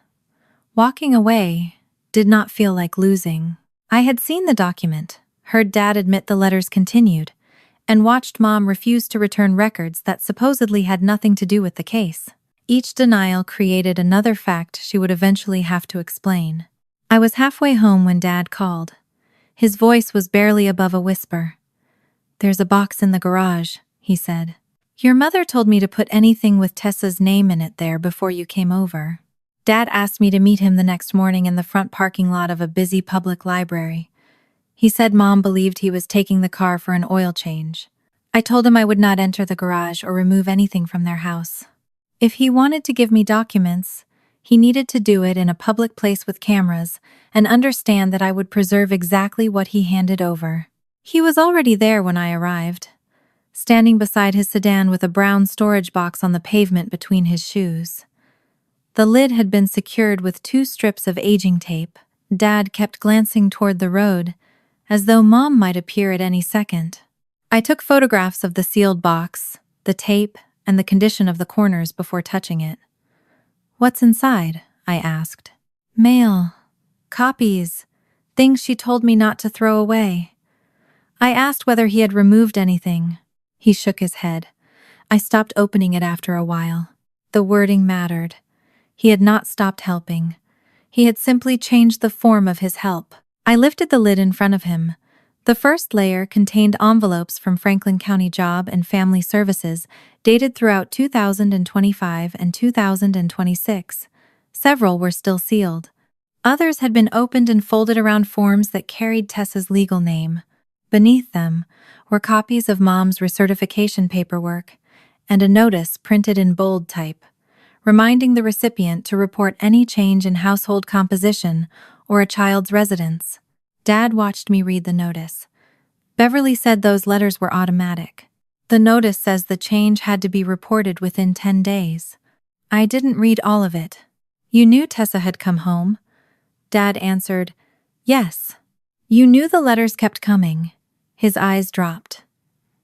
walking away did not feel like losing. I had seen the document, heard Dad admit the letters continued, and watched Mom refuse to return records that supposedly had nothing to do with the case. Each denial created another fact she would eventually have to explain. I was halfway home when Dad called. His voice was barely above a whisper. There's a box in the garage, he said. Your mother told me to put anything with Tessa's name in it there before you came over. Dad asked me to meet him the next morning in the front parking lot of a busy public library. He said Mom believed he was taking the car for an oil change. I told him I would not enter the garage or remove anything from their house. If he wanted to give me documents, he needed to do it in a public place with cameras and understand that I would preserve exactly what he handed over. He was already there when I arrived, standing beside his sedan with a brown storage box on the pavement between his shoes. The lid had been secured with 2 strips of aging tape. Dad kept glancing toward the road, as though Mom might appear at any second. I took photographs of the sealed box, the tape, and the condition of the corners before touching it. What's inside? I asked. Mail. Copies. Things she told me not to throw away. I asked whether he had removed anything. He shook his head. I stopped opening it after a while. The wording mattered. He had not stopped helping. He had simply changed the form of his help. I lifted the lid in front of him. The first layer contained envelopes from Franklin County Job and Family Services dated throughout 2025 and 2026. Several were still sealed. Others had been opened and folded around forms that carried Tessa's legal name. Beneath them were copies of Mom's recertification paperwork and a notice printed in bold type, reminding the recipient to report any change in household composition or a child's residence. Dad watched me read the notice. Beverly said those letters were automatic. The notice says the change had to be reported within 10 days. I didn't read all of it. You knew Tessa had come home? Dad answered, Yes. You knew the letters kept coming. His eyes dropped.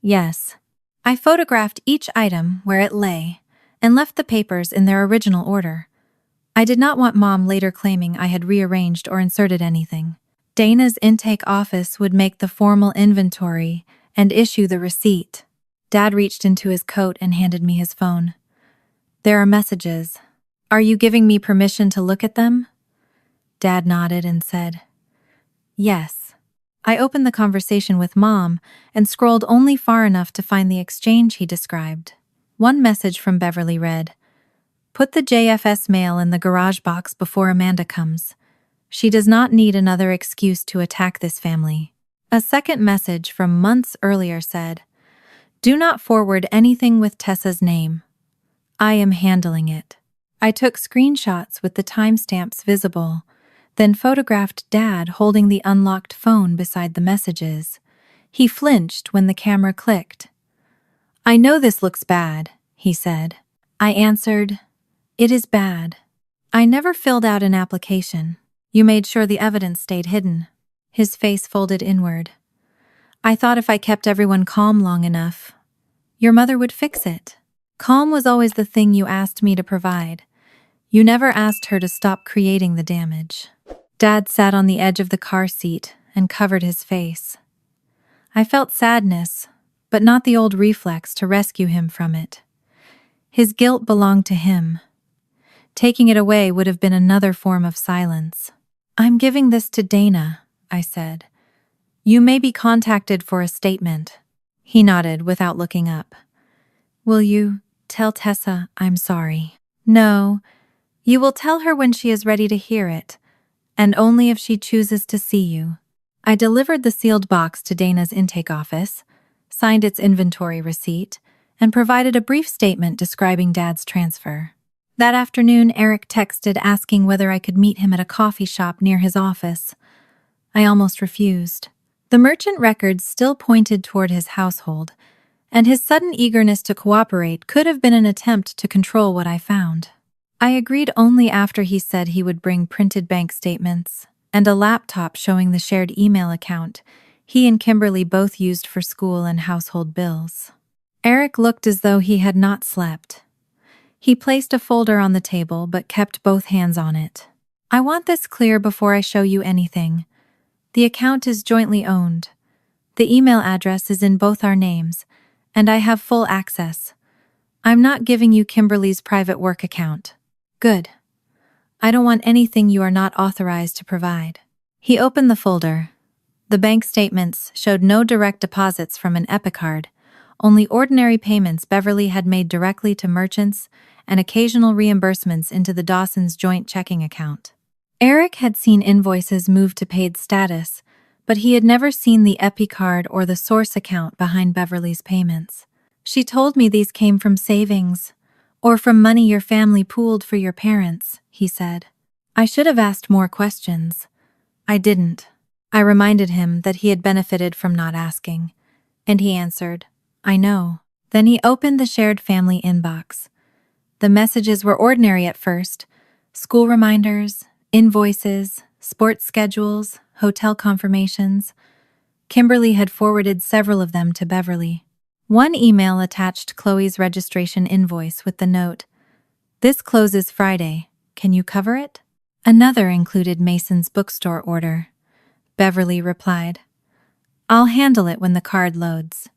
Yes. I photographed each item where it lay and left the papers in their original order. I did not want Mom later claiming I had rearranged or inserted anything. Dana's intake office would make the formal inventory and issue the receipt. Dad reached into his coat and handed me his phone. There are messages. Are you giving me permission to look at them? Dad nodded and said, yes. I opened the conversation with Mom and scrolled only far enough to find the exchange he described. One message from Beverly read, put the JFS mail in the garage box before Amanda comes. She does not need another excuse to attack this family. A second message from months earlier said, do not forward anything with Tessa's name. I am handling it. I took screenshots with the timestamps visible, then photographed Dad holding the unlocked phone beside the messages. He flinched when the camera clicked. I know this looks bad, he said. I answered, it is bad. I never filled out an application. You made sure the evidence stayed hidden. His face folded inward. I thought if I kept everyone calm long enough, your mother would fix it. Calm was always the thing you asked me to provide. You never asked her to stop creating the damage. Dad sat on the edge of the car seat and covered his face. I felt sadness, but not the old reflex to rescue him from it. His guilt belonged to him. Taking it away would have been another form of silence. I'm giving this to Dana, I said. You may be contacted for a statement. He nodded without looking up. Will you tell Tessa I'm sorry? No. You will tell her when she is ready to hear it, and only if she chooses to see you. I delivered the sealed box to Dana's intake office, signed its inventory receipt, and provided a brief statement describing Dad's transfer. That afternoon, Eric texted asking whether I could meet him at a coffee shop near his office. I almost refused. The merchant records still pointed toward his household, and his sudden eagerness to cooperate could have been an attempt to control what I found. I agreed only after he said he would bring printed bank statements and a laptop showing the shared email account he and Kimberly both used for school and household bills. Eric looked as though he had not slept. He placed a folder on the table but kept both hands on it. I want this clear before I show you anything. The account is jointly owned. The email address is in both our names, and I have full access. I'm not giving you Kimberly's private work account. Good. I don't want anything you are not authorized to provide. He opened the folder. The bank statements showed no direct deposits from an Epic card, only ordinary payments Beverly had made directly to merchants and occasional reimbursements into the Dawsons' joint checking account. Eric had seen invoices move to paid status, but he had never seen the Epi card or the source account behind Beverly's payments. She told me these came from savings, or from money your family pooled for your parents, he said. I should have asked more questions. I didn't. I reminded him that he had benefited from not asking, and he answered, I know. Then he opened the shared family inbox. The messages were ordinary at first: school reminders, invoices, sports schedules, hotel confirmations. Kimberly had forwarded several of them to Beverly. One email attached Chloe's registration invoice with the note, "This closes Friday. Can you cover it?" Another included Mason's bookstore order. Beverly replied, "I'll handle it when the card loads."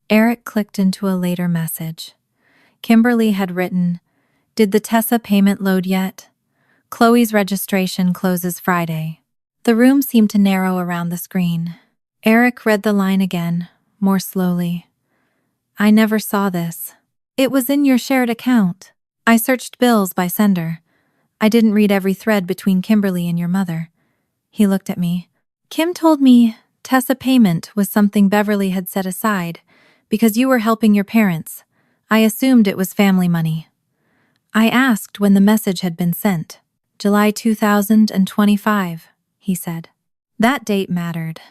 Eric clicked into a later message. Kimberly had written, "Did the Tessa payment load yet? Chloe's registration closes Friday." The room seemed to narrow around the screen. Eric read the line again, more slowly. "I never saw this. It was in your shared account. I searched bills by sender. I didn't read every thread between Kimberly and your mother." He looked at me. "Kim told me Tessa payment was something Beverly had set aside because you were helping your parents. I assumed it was family money. I asked when the message had been sent. July 2025, he said. That date mattered.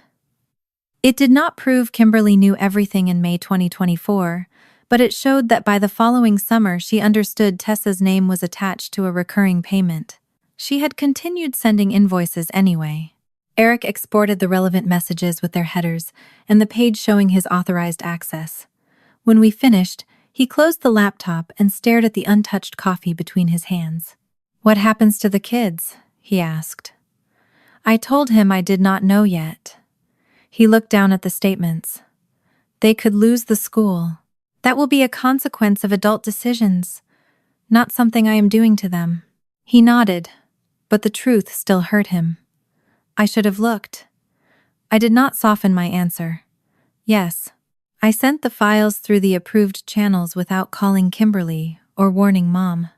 It did not prove Kimberly knew everything in May 2024, but it showed that by the following summer she understood Tessa's name was attached to a recurring payment. She had continued sending invoices anyway. Eric exported the relevant messages with their headers and the page showing his authorized access. When we finished, he closed the laptop and stared at the untouched coffee between his hands. "What happens to the kids?" he asked. I told him I did not know yet. He looked down at the statements. "They could lose the school. That will be a consequence of adult decisions, not something I am doing to them." He nodded, but the truth still hurt him. I should have looked. I did not soften my answer. Yes. I sent the files through the approved channels without calling Kimberly or warning Mom.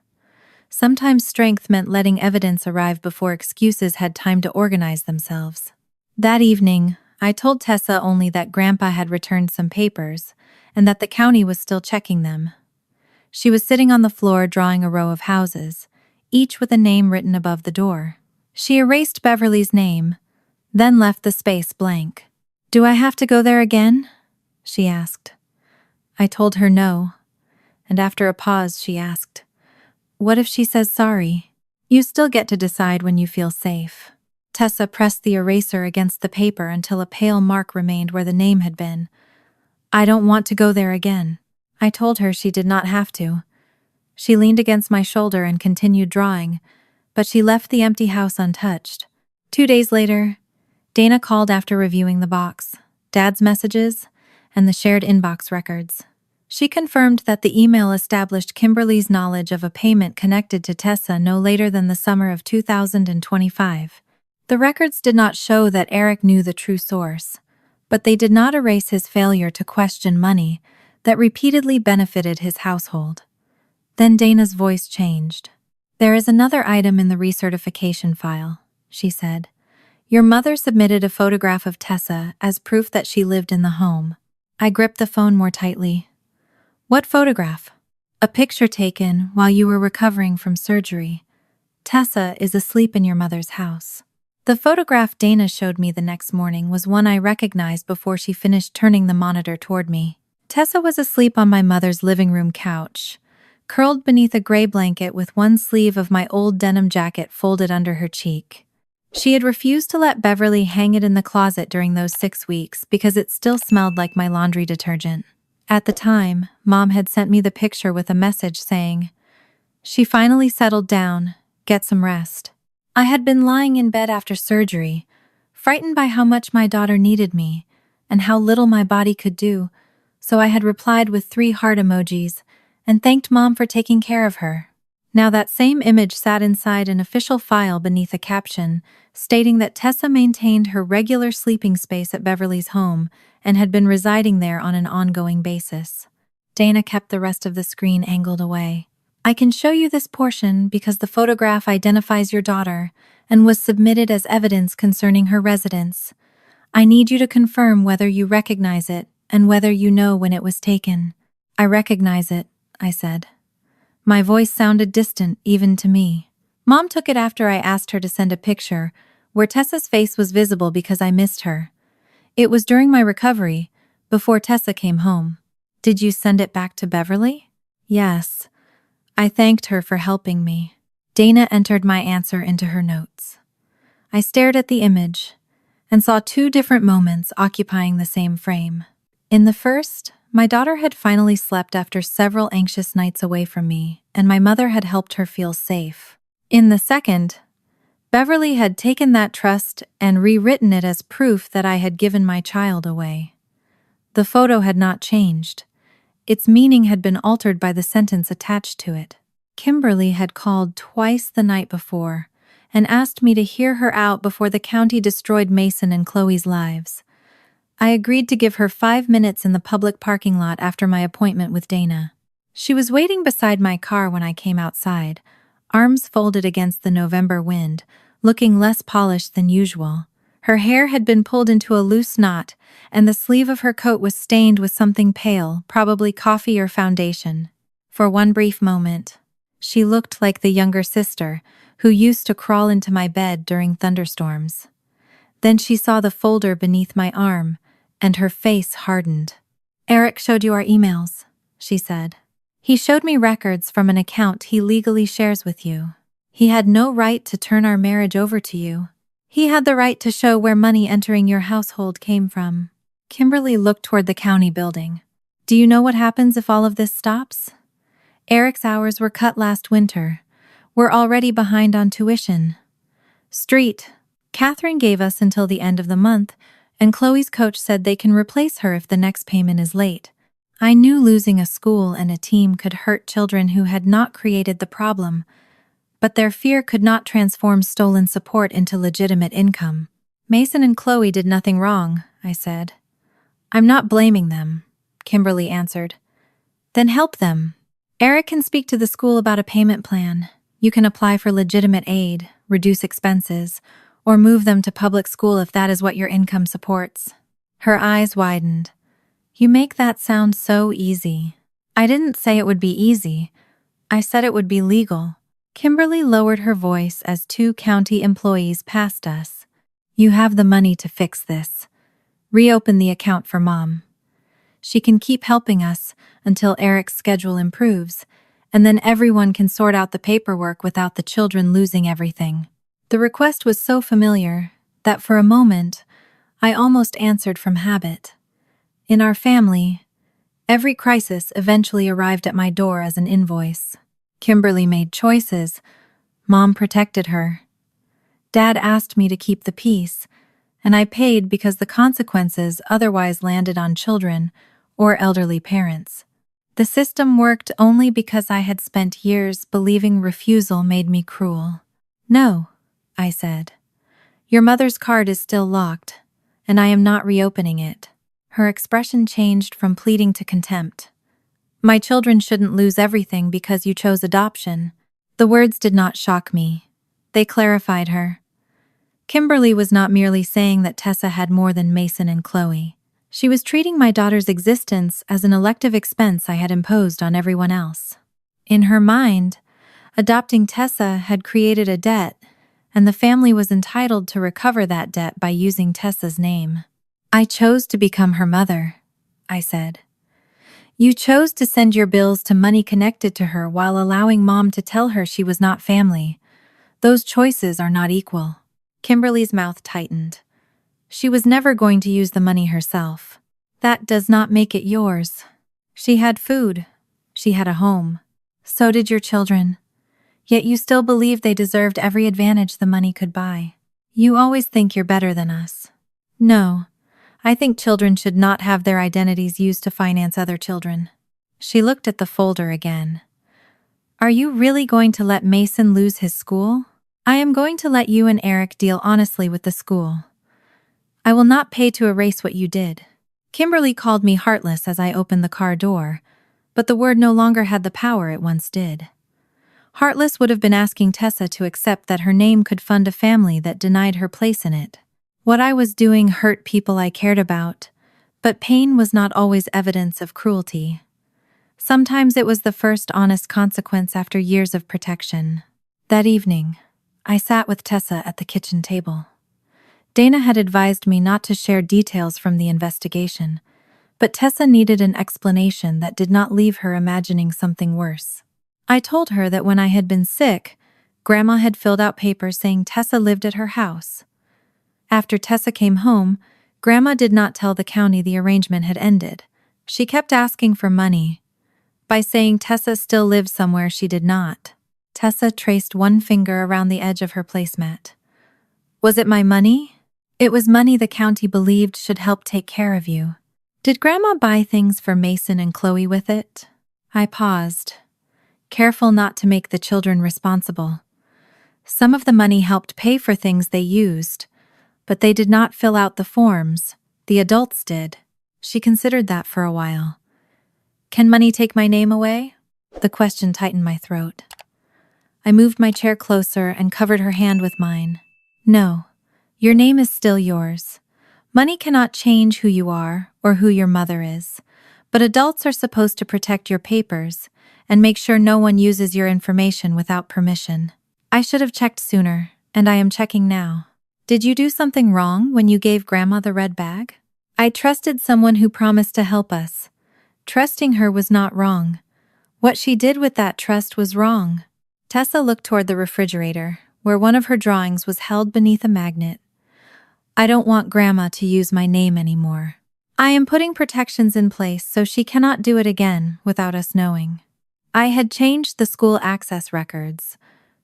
Sometimes strength meant letting evidence arrive before excuses had time to organize themselves. That evening, I told Tessa only that Grandpa had returned some papers and that the county was still checking them. She was sitting on the floor drawing a row of houses, each with a name written above the door. She erased Beverly's name, then left the space blank. "Do I have to go there again?" she asked. I told her no, and after a pause she asked, "What if she says sorry?" "You still get to decide when you feel safe." Tessa pressed the eraser against the paper until a pale mark remained where the name had been. "I don't want to go there again." I told her she did not have to. She leaned against my shoulder and continued drawing, but she left the empty house untouched. 2 days later, Dana called after reviewing the box, Dad's messages, and the shared inbox records. She confirmed that the email established Kimberly's knowledge of a payment connected to Tessa no later than the summer of 2025. The records did not show that Eric knew the true source, but they did not erase his failure to question money that repeatedly benefited his household. Then Dana's voice changed. "There is another item in the recertification file," she said. "Your mother submitted a photograph of Tessa as proof that she lived in the home." I gripped the phone more tightly. "What photograph?" "A picture taken while you were recovering from surgery. Tessa is asleep in your mother's house." The photograph Dana showed me the next morning was one I recognized before she finished turning the monitor toward me. Tessa was asleep on my mother's living room couch, curled beneath a gray blanket with one sleeve of my old denim jacket folded under her cheek. She had refused to let Beverly hang it in the closet during those 6 weeks because it still smelled like my laundry detergent. At the time, Mom had sent me the picture with a message saying, "She finally settled down, get some rest." I had been lying in bed after surgery, frightened by how much my daughter needed me and how little my body could do, so I had replied with 3 heart emojis and thanked Mom for taking care of her. Now that same image sat inside an official file beneath a caption stating that Tessa maintained her regular sleeping space at Beverly's home and had been residing there on an ongoing basis. Dana kept the rest of the screen angled away. "I can show you this portion because the photograph identifies your daughter and was submitted as evidence concerning her residence. I need you to confirm whether you recognize it and whether you know when it was taken." "I recognize it," I said. My voice sounded distant even to me. Mom took it after I asked her to send a picture where Tessa's face was visible because I missed her. It was during my recovery, before Tessa came home. "Did you send it back to Beverly?" "Yes. I thanked her for helping me." Dana entered my answer into her notes. I stared at the image and saw 2 different moments occupying the same frame. In the first, my daughter had finally slept after several anxious nights away from me, and my mother had helped her feel safe. In the second, Beverly had taken that trust and rewritten it as proof that I had given my child away. The photo had not changed. Its meaning had been altered by the sentence attached to it. Kimberly had called twice the night before and asked me to hear her out before the county destroyed Mason and Chloe's lives. I agreed to give her 5 minutes in the public parking lot after my appointment with Dana. She was waiting beside my car when I came outside, arms folded against the November wind, looking less polished than usual. Her hair had been pulled into a loose knot, and the sleeve of her coat was stained with something pale, probably coffee or foundation. For one brief moment, she looked like the younger sister who used to crawl into my bed during thunderstorms. Then she saw the folder beneath my arm, and her face hardened. "Eric showed you our emails," she said. "He showed me records from an account he legally shares with you. He had no right to turn our marriage over to you. He had the right to show where money entering your household came from." Kimberly looked toward the county building. "Do you know what happens if all of this stops? Eric's hours were cut last winter, We're already behind on tuition. Street. Catherine gave us until the end of the month, and Chloe's coach said they can replace her if the next payment is late. I knew losing a school and a team could hurt children who had not created the problem, but their fear could not transform stolen support into legitimate income. Mason and Chloe did nothing wrong, I said. I'm not blaming them, Kimberly answered. Then help them. Eric can speak to the school about a payment plan. You can apply for legitimate aid, reduce expenses, or move them to public school if that is what your income supports. Her eyes widened. You make that sound so easy. I didn't say it would be easy. I said it would be legal. Kimberly lowered her voice as two county employees passed us. You have the money to fix this. Reopen the account for Mom. She can keep helping us until Eric's schedule improves, and then everyone can sort out the paperwork without the children losing everything. The request was so familiar that for a moment, I almost answered from habit. In our family, every crisis eventually arrived at my door as an invoice. Kimberly made choices. Mom protected her. Dad asked me to keep the peace, and I paid because the consequences otherwise landed on children or elderly parents. The system worked only because I had spent years believing refusal made me cruel. No, I said. Your mother's card is still locked, and I am not reopening it. Her expression changed from pleading to contempt. My children shouldn't lose everything because you chose adoption. The words did not shock me. They clarified her. Kimberly was not merely saying that Tessa had more than Mason and Chloe. She was treating my daughter's existence as an elective expense I had imposed on everyone else. In her mind, adopting Tessa had created a debt, and the family was entitled to recover that debt by using Tessa's name. I chose to become her mother, I said. You chose to send your bills to money connected to her while allowing Mom to tell her she was not family. Those choices are not equal. Kimberly's mouth tightened. She was never going to use the money herself. That does not make it yours. She had food. She had a home. So did your children. Yet you still believed they deserved every advantage the money could buy. You always think you're better than us. No, I think children should not have their identities used to finance other children. She looked at the folder again. Are you really going to let Mason lose his school? I am going to let you and Eric deal honestly with the school. I will not pay to erase what you did. Kimberly called me heartless as I opened the car door, but the word no longer had the power it once did. Heartless would have been asking Tessa to accept that her name could fund a family that denied her place in it. What I was doing hurt people I cared about, but pain was not always evidence of cruelty. Sometimes it was the first honest consequence after years of protection. That evening, I sat with Tessa at the kitchen table. Dana had advised me not to share details from the investigation, but Tessa needed an explanation that did not leave her imagining something worse. I told her that when I had been sick, Grandma had filled out papers saying Tessa lived at her house. After Tessa came home, Grandma did not tell the county the arrangement had ended. She kept asking for money, by saying Tessa still lived somewhere she did not. Tessa traced one finger around the edge of her placemat. Was it my money? It was money the county believed should help take care of you. Did Grandma buy things for Mason and Chloe with it? I paused, careful not to make the children responsible. Some of the money helped pay for things they used, but they did not fill out the forms. The adults did. She considered that for a while. Can money take my name away? The question tightened my throat. I moved my chair closer and covered her hand with mine. No, your name is still yours. Money cannot change who you are or who your mother is, but adults are supposed to protect your papers and make sure no one uses your information without permission. I should have checked sooner, and I am checking now. Did you do something wrong when you gave Grandma the red bag? I trusted someone who promised to help us. Trusting her was not wrong. What she did with that trust was wrong. Tessa looked toward the refrigerator, where one of her drawings was held beneath a magnet. I don't want Grandma to use my name anymore. I am putting protections in place so she cannot do it again without us knowing. I had changed the school access records,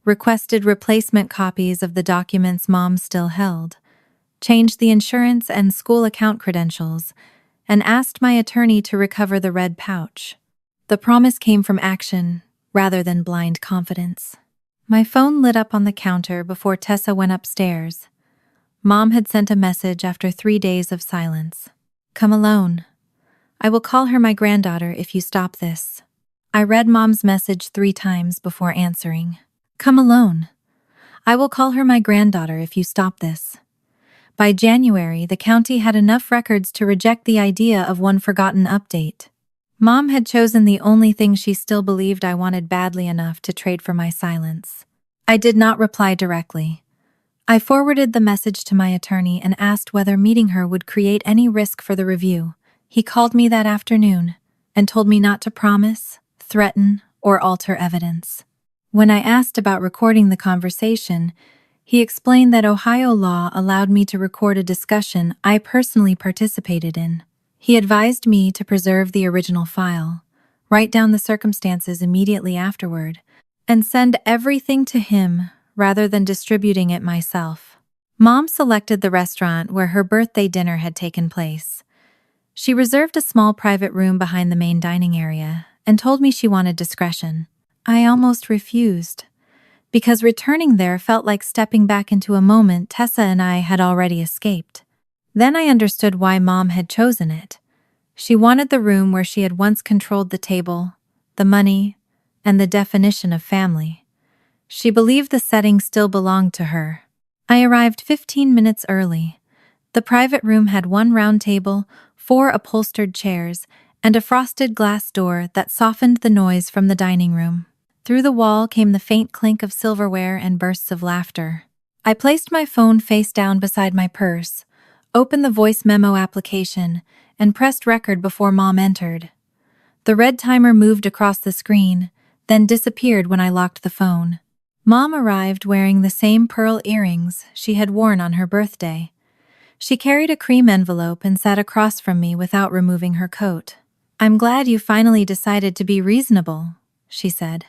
requested replacement copies of the documents Mom still held, changed the insurance and school account credentials, and asked my attorney to recover the red pouch. The promise came from action rather than blind confidence. My phone lit up on the counter before Tessa went upstairs. Mom had sent a message after 3 days of silence. "Come alone. I will call her my granddaughter if you stop this." I read Mom's message 3 times before answering. "Come alone. I will call her my granddaughter if you stop this." By January, the county had enough records to reject the idea of one forgotten update. Mom had chosen the only thing she still believed I wanted badly enough to trade for my silence. I did not reply directly. I forwarded the message to my attorney and asked whether meeting her would create any risk for the review. He called me that afternoon and told me not to promise, threaten, or alter evidence. When I asked about recording the conversation, he explained that Ohio law allowed me to record a discussion I personally participated in. He advised me to preserve the original file, write down the circumstances immediately afterward, and send everything to him rather than distributing it myself. Mom selected the restaurant where her birthday dinner had taken place. She reserved a small private room behind the main dining area and told me she wanted discretion. I almost refused, because returning there felt like stepping back into a moment Tessa and I had already escaped. Then I understood why Mom had chosen it. She wanted the room where she had once controlled the table, the money, and the definition of family. She believed the setting still belonged to her. I arrived 15 minutes early. The private room had 1 round table, 4 upholstered chairs, and a frosted glass door that softened the noise from the dining room. Through the wall came the faint clink of silverware and bursts of laughter. I placed my phone face down beside my purse, opened the voice memo application, and pressed record before Mom entered. The red timer moved across the screen, then disappeared when I locked the phone. Mom arrived wearing the same pearl earrings she had worn on her birthday. She carried a cream envelope and sat across from me without removing her coat. "I'm glad you finally decided to be reasonable," she said.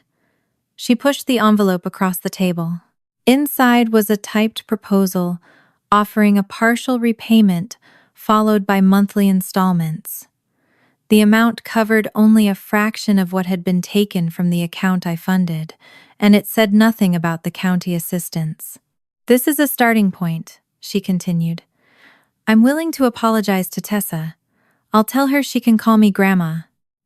She pushed the envelope across the table. Inside was a typed proposal offering a partial repayment followed by monthly installments. The amount covered only a fraction of what had been taken from the account I funded, and it said nothing about the county assistance. "This is a starting point," she continued. "I'm willing to apologize to Tessa. I'll tell her she can call me Grandma.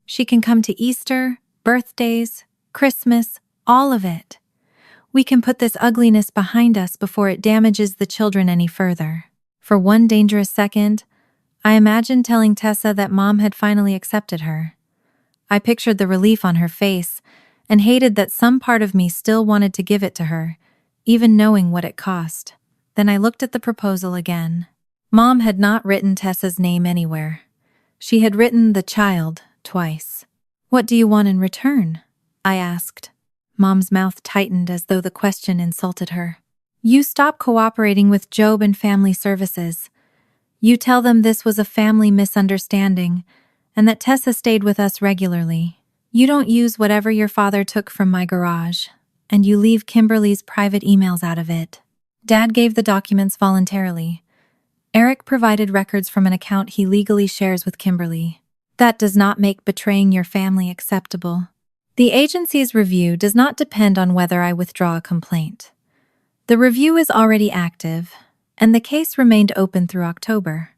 She can come to Easter, birthdays, Christmas, all of it. We can put this ugliness behind us before it damages the children any further." For one dangerous second, I imagined telling Tessa that Mom had finally accepted her. I pictured the relief on her face and hated that some part of me still wanted to give it to her, even knowing what it cost. Then I looked at the proposal again. Mom had not written Tessa's name anywhere. She had written "the child" twice. "What do you want in return?" I asked. Mom's mouth tightened as though the question insulted her. "You stop cooperating with Job and Family Services. You tell them this was a family misunderstanding and that Tessa stayed with us regularly. You don't use whatever your father took from my garage, and you leave Kimberly's private emails out of it. Dad gave the documents voluntarily. Eric provided records from an account he legally shares with Kimberly. That does not make betraying your family acceptable. The agency's review does not depend on whether I withdraw a complaint. The review is already active, and the case remained open through October."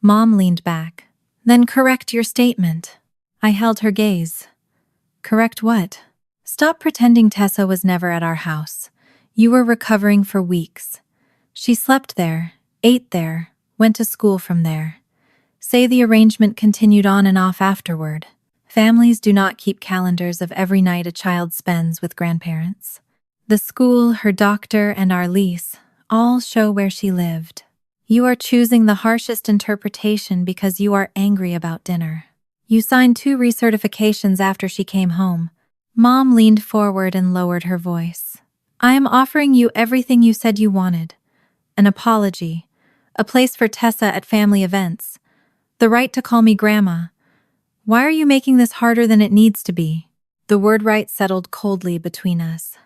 Mom leaned back. "Then correct your statement." I held her gaze. "Correct what?" "Stop pretending Tessa was never at our house. You were recovering for weeks. She slept there, ate there, went to school from there. Say the arrangement continued on and off afterward. Families do not keep calendars of every night a child spends with grandparents. The school, her doctor, and our lease all show where she lived. You are choosing the harshest interpretation because you are angry about dinner. You signed 2 recertifications after she came home." Mom leaned forward and lowered her voice. "I am offering you everything you said you wanted. An apology, a place for Tessa at family events, the right to call me Grandma. Why are you making this harder than it needs to be?" The word "right" settled coldly between us.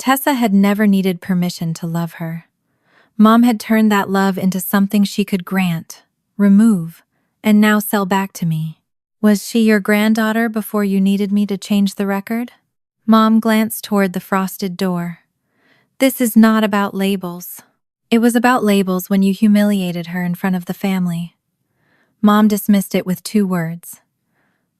Tessa had never needed permission to love her. Mom had turned that love into something she could grant, remove, and now sell back to me. Was she your granddaughter before you needed me to change the record? Mom glanced toward the frosted door. This is not about labels. It was about labels when you humiliated her in front of the family. Mom dismissed it with 2 words.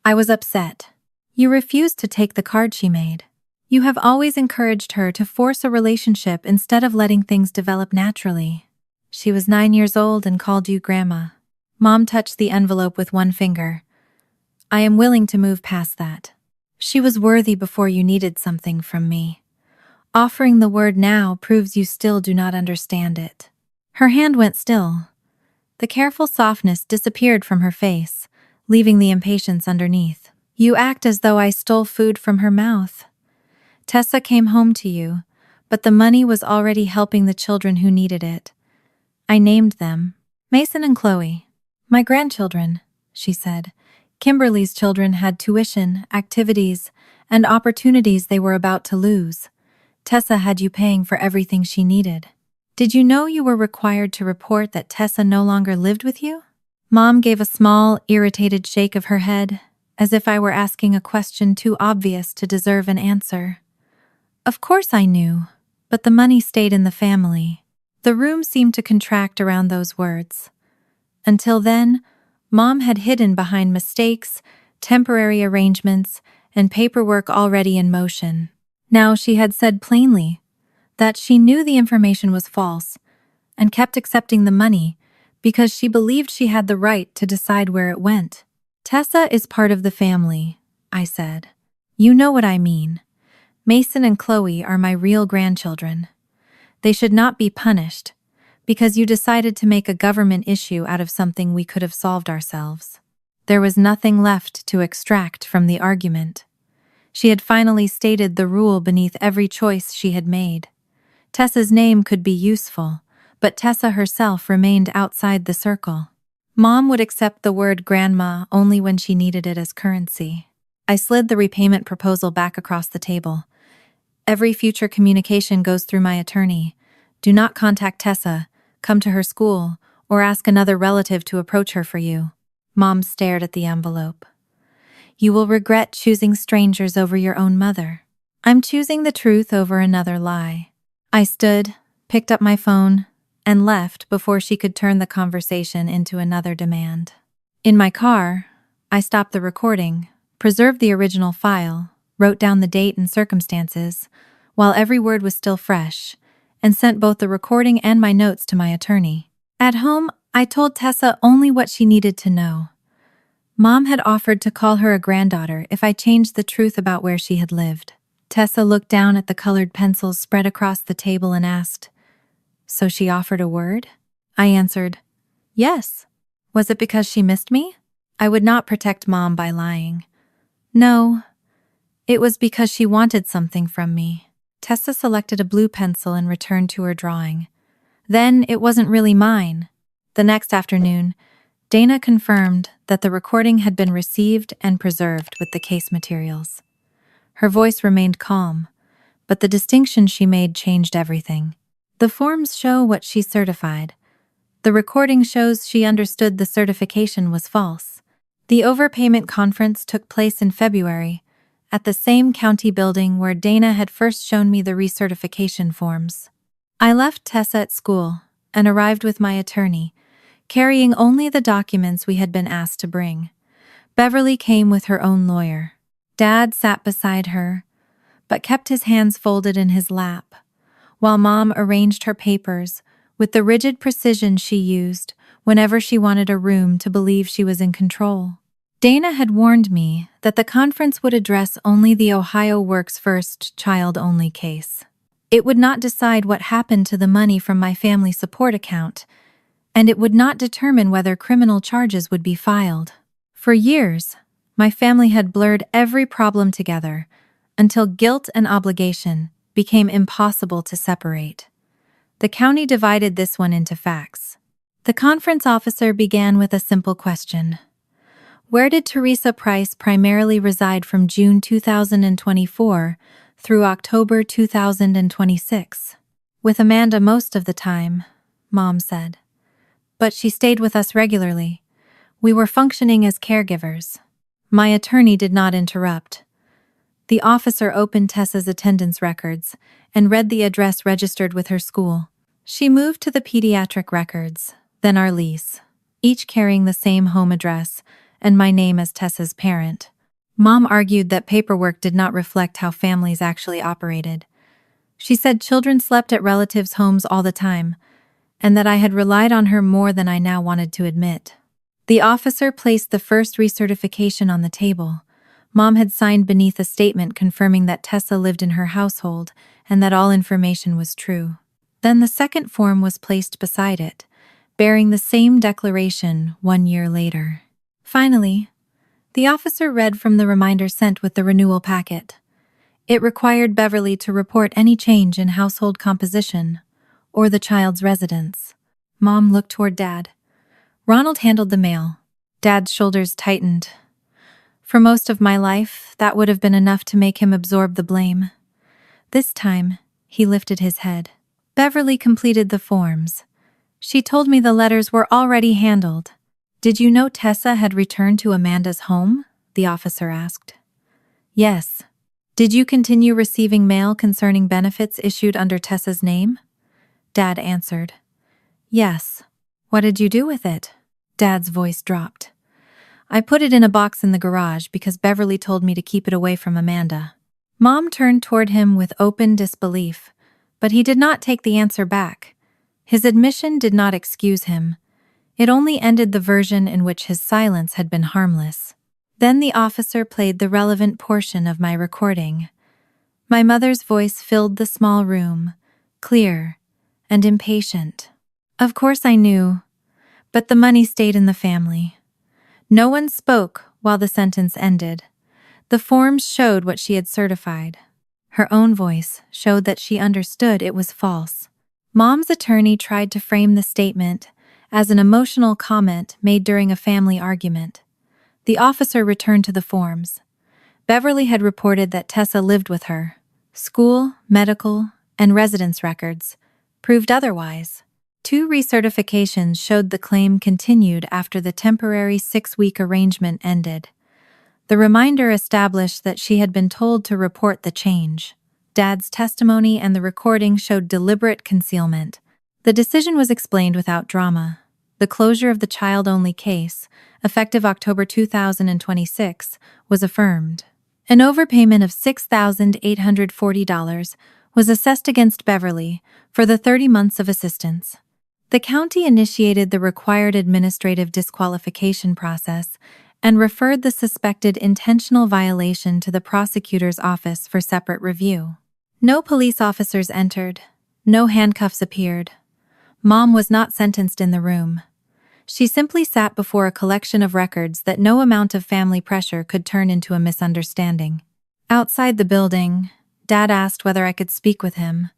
I was upset. You refused to take the card she made. You have always encouraged her to force a relationship instead of letting things develop naturally. She was 9 years old and called you Grandma. Mom touched the envelope with 1 finger. I am willing to move past that. She was worthy before you needed something from me. Offering the word now proves you still do not understand it. Her hand went still. The careful softness disappeared from her face, leaving the impatience underneath. You act as though I stole food from her mouth. Tessa came home to you, but the money was already helping the children who needed it. I named them Mason and Chloe. My grandchildren, she said. Kimberly's children had tuition, activities, and opportunities they were about to lose. Tessa had you paying for everything she needed. Did you know you were required to report that Tessa no longer lived with you? Mom gave a small, irritated shake of her head, as if I were asking a question too obvious to deserve an answer. Of course I knew, but the money stayed in the family. The room seemed to contract around those words. Until then, Mom had hidden behind mistakes, temporary arrangements, and paperwork already in motion. Now she had said plainly that she knew the information was false and kept accepting the money because she believed she had the right to decide where it went. Tessa is part of the family, I said. You know what I mean. Mason and Chloe are my real grandchildren. They should not be punished because you decided to make a government issue out of something we could have solved ourselves. There was nothing left to extract from the argument. She had finally stated the rule beneath every choice she had made. Tessa's name could be useful, but Tessa herself remained outside the circle. Mom would accept the word grandma only when she needed it as currency. I slid the repayment proposal back across the table. Every future communication goes through my attorney. Do not contact Tessa, come to her school, or ask another relative to approach her for you. Mom stared at the envelope. You will regret choosing strangers over your own mother. I'm choosing the truth over another lie. I stood, picked up my phone, and left before she could turn the conversation into another demand. In my car, I stopped the recording, preserved the original file, wrote down the date and circumstances, while every word was still fresh, and sent both the recording and my notes to my attorney. At home, I told Tessa only what she needed to know. Mom had offered to call her a granddaughter if I changed the truth about where she had lived. Tessa looked down at the colored pencils spread across the table and asked, So she offered a word? I answered, Yes. Was it because she missed me? I would not protect Mom by lying. No, it was because she wanted something from me. Tessa selected a blue pencil and returned to her drawing. Then it wasn't really mine. The next afternoon, Dana confirmed that the recording had been received and preserved with the case materials. Her voice remained calm, but the distinction she made changed everything. The forms show what she certified. The recording shows she understood the certification was false. The overpayment conference took place in February, at the same county building where Dana had first shown me the recertification forms. I left Tessa at school and arrived with my attorney, carrying only the documents we had been asked to bring. Beverly came with her own lawyer. Dad sat beside her, but kept his hands folded in his lap, while Mom arranged her papers with the rigid precision she used whenever she wanted a room to believe she was in control. Dana had warned me that the conference would address only the Ohio Works First child-only case. It would not decide what happened to the money from my family support account, and it would not determine whether criminal charges would be filed. For years, my family had blurred every problem together until guilt and obligation became impossible to separate. The county divided this one into facts. The conference officer began with a simple question. Where did Teresa Price primarily reside from June 2024 through October 2026. With Amanda most of the time, Mom said. But she stayed with us regularly. We were functioning as caregivers. My attorney did not interrupt. The officer opened Tessa's attendance records and read the address registered with her school. She moved to the pediatric records, then our lease, each carrying the same home address and my name as Tessa's parent. Mom argued that paperwork did not reflect how families actually operated. She said children slept at relatives' homes all the time, and that I had relied on her more than I now wanted to admit. The officer placed the first recertification on the table. Mom had signed beneath a statement confirming that Tessa lived in her household and that all information was true. Then the second form was placed beside it, bearing the same declaration 1 year later. Finally, the officer read from the reminder sent with the renewal packet. It required Beverly to report any change in household composition or the child's residence. Mom looked toward Dad. Ronald handled the mail. Dad's shoulders tightened. For most of my life, that would have been enough to make him absorb the blame. This time, he lifted his head. Beverly completed the forms. She told me the letters were already handled. Did you know Tessa had returned to Amanda's home? The officer asked. Yes. Did you continue receiving mail concerning benefits issued under Tessa's name? Dad answered. Yes. What did you do with it? Dad's voice dropped. I put it in a box in the garage because Beverly told me to keep it away from Amanda. Mom turned toward him with open disbelief, but he did not take the answer back. His admission did not excuse him. It only ended the version in which his silence had been harmless. Then the officer played the relevant portion of my recording. My mother's voice filled the small room, clear and impatient. Of course I knew, but the money stayed in the family. No one spoke while the sentence ended. The forms showed what she had certified. Her own voice showed that she understood it was false. Mom's attorney tried to frame the statement as an emotional comment made during a family argument. The officer returned to the forms. Beverly had reported that Tessa lived with her. School, medical, and residence records proved otherwise. 2 recertifications showed the claim continued after the temporary 6-week arrangement ended. The reminder established that she had been told to report the change. Dad's testimony and the recording showed deliberate concealment. The decision was explained without drama. The closure of the child-only case, effective October 2026, was affirmed. An overpayment of $6,840 was assessed against Beverly for the 30 months of assistance. The county initiated the required administrative disqualification process and referred the suspected intentional violation to the prosecutor's office for separate review. No police officers entered. No handcuffs appeared. Mom was not sentenced in the room. She simply sat before a collection of records that no amount of family pressure could turn into a misunderstanding. Outside the building, Dad asked whether I could speak with him.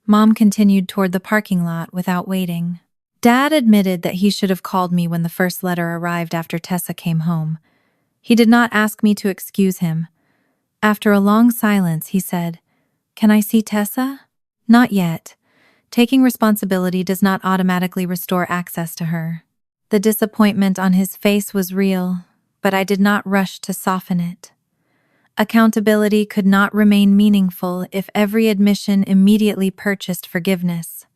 Mom continued toward the parking lot without waiting. Dad admitted that he should have called me when the first letter arrived after Tessa came home. He did not ask me to excuse him. After a long silence, he said, "Can I see Tessa?" "Not yet. Taking responsibility does not automatically restore access to her." The disappointment on his face was real, but I did not rush to soften it. Accountability could not remain meaningful if every admission immediately purchased forgiveness.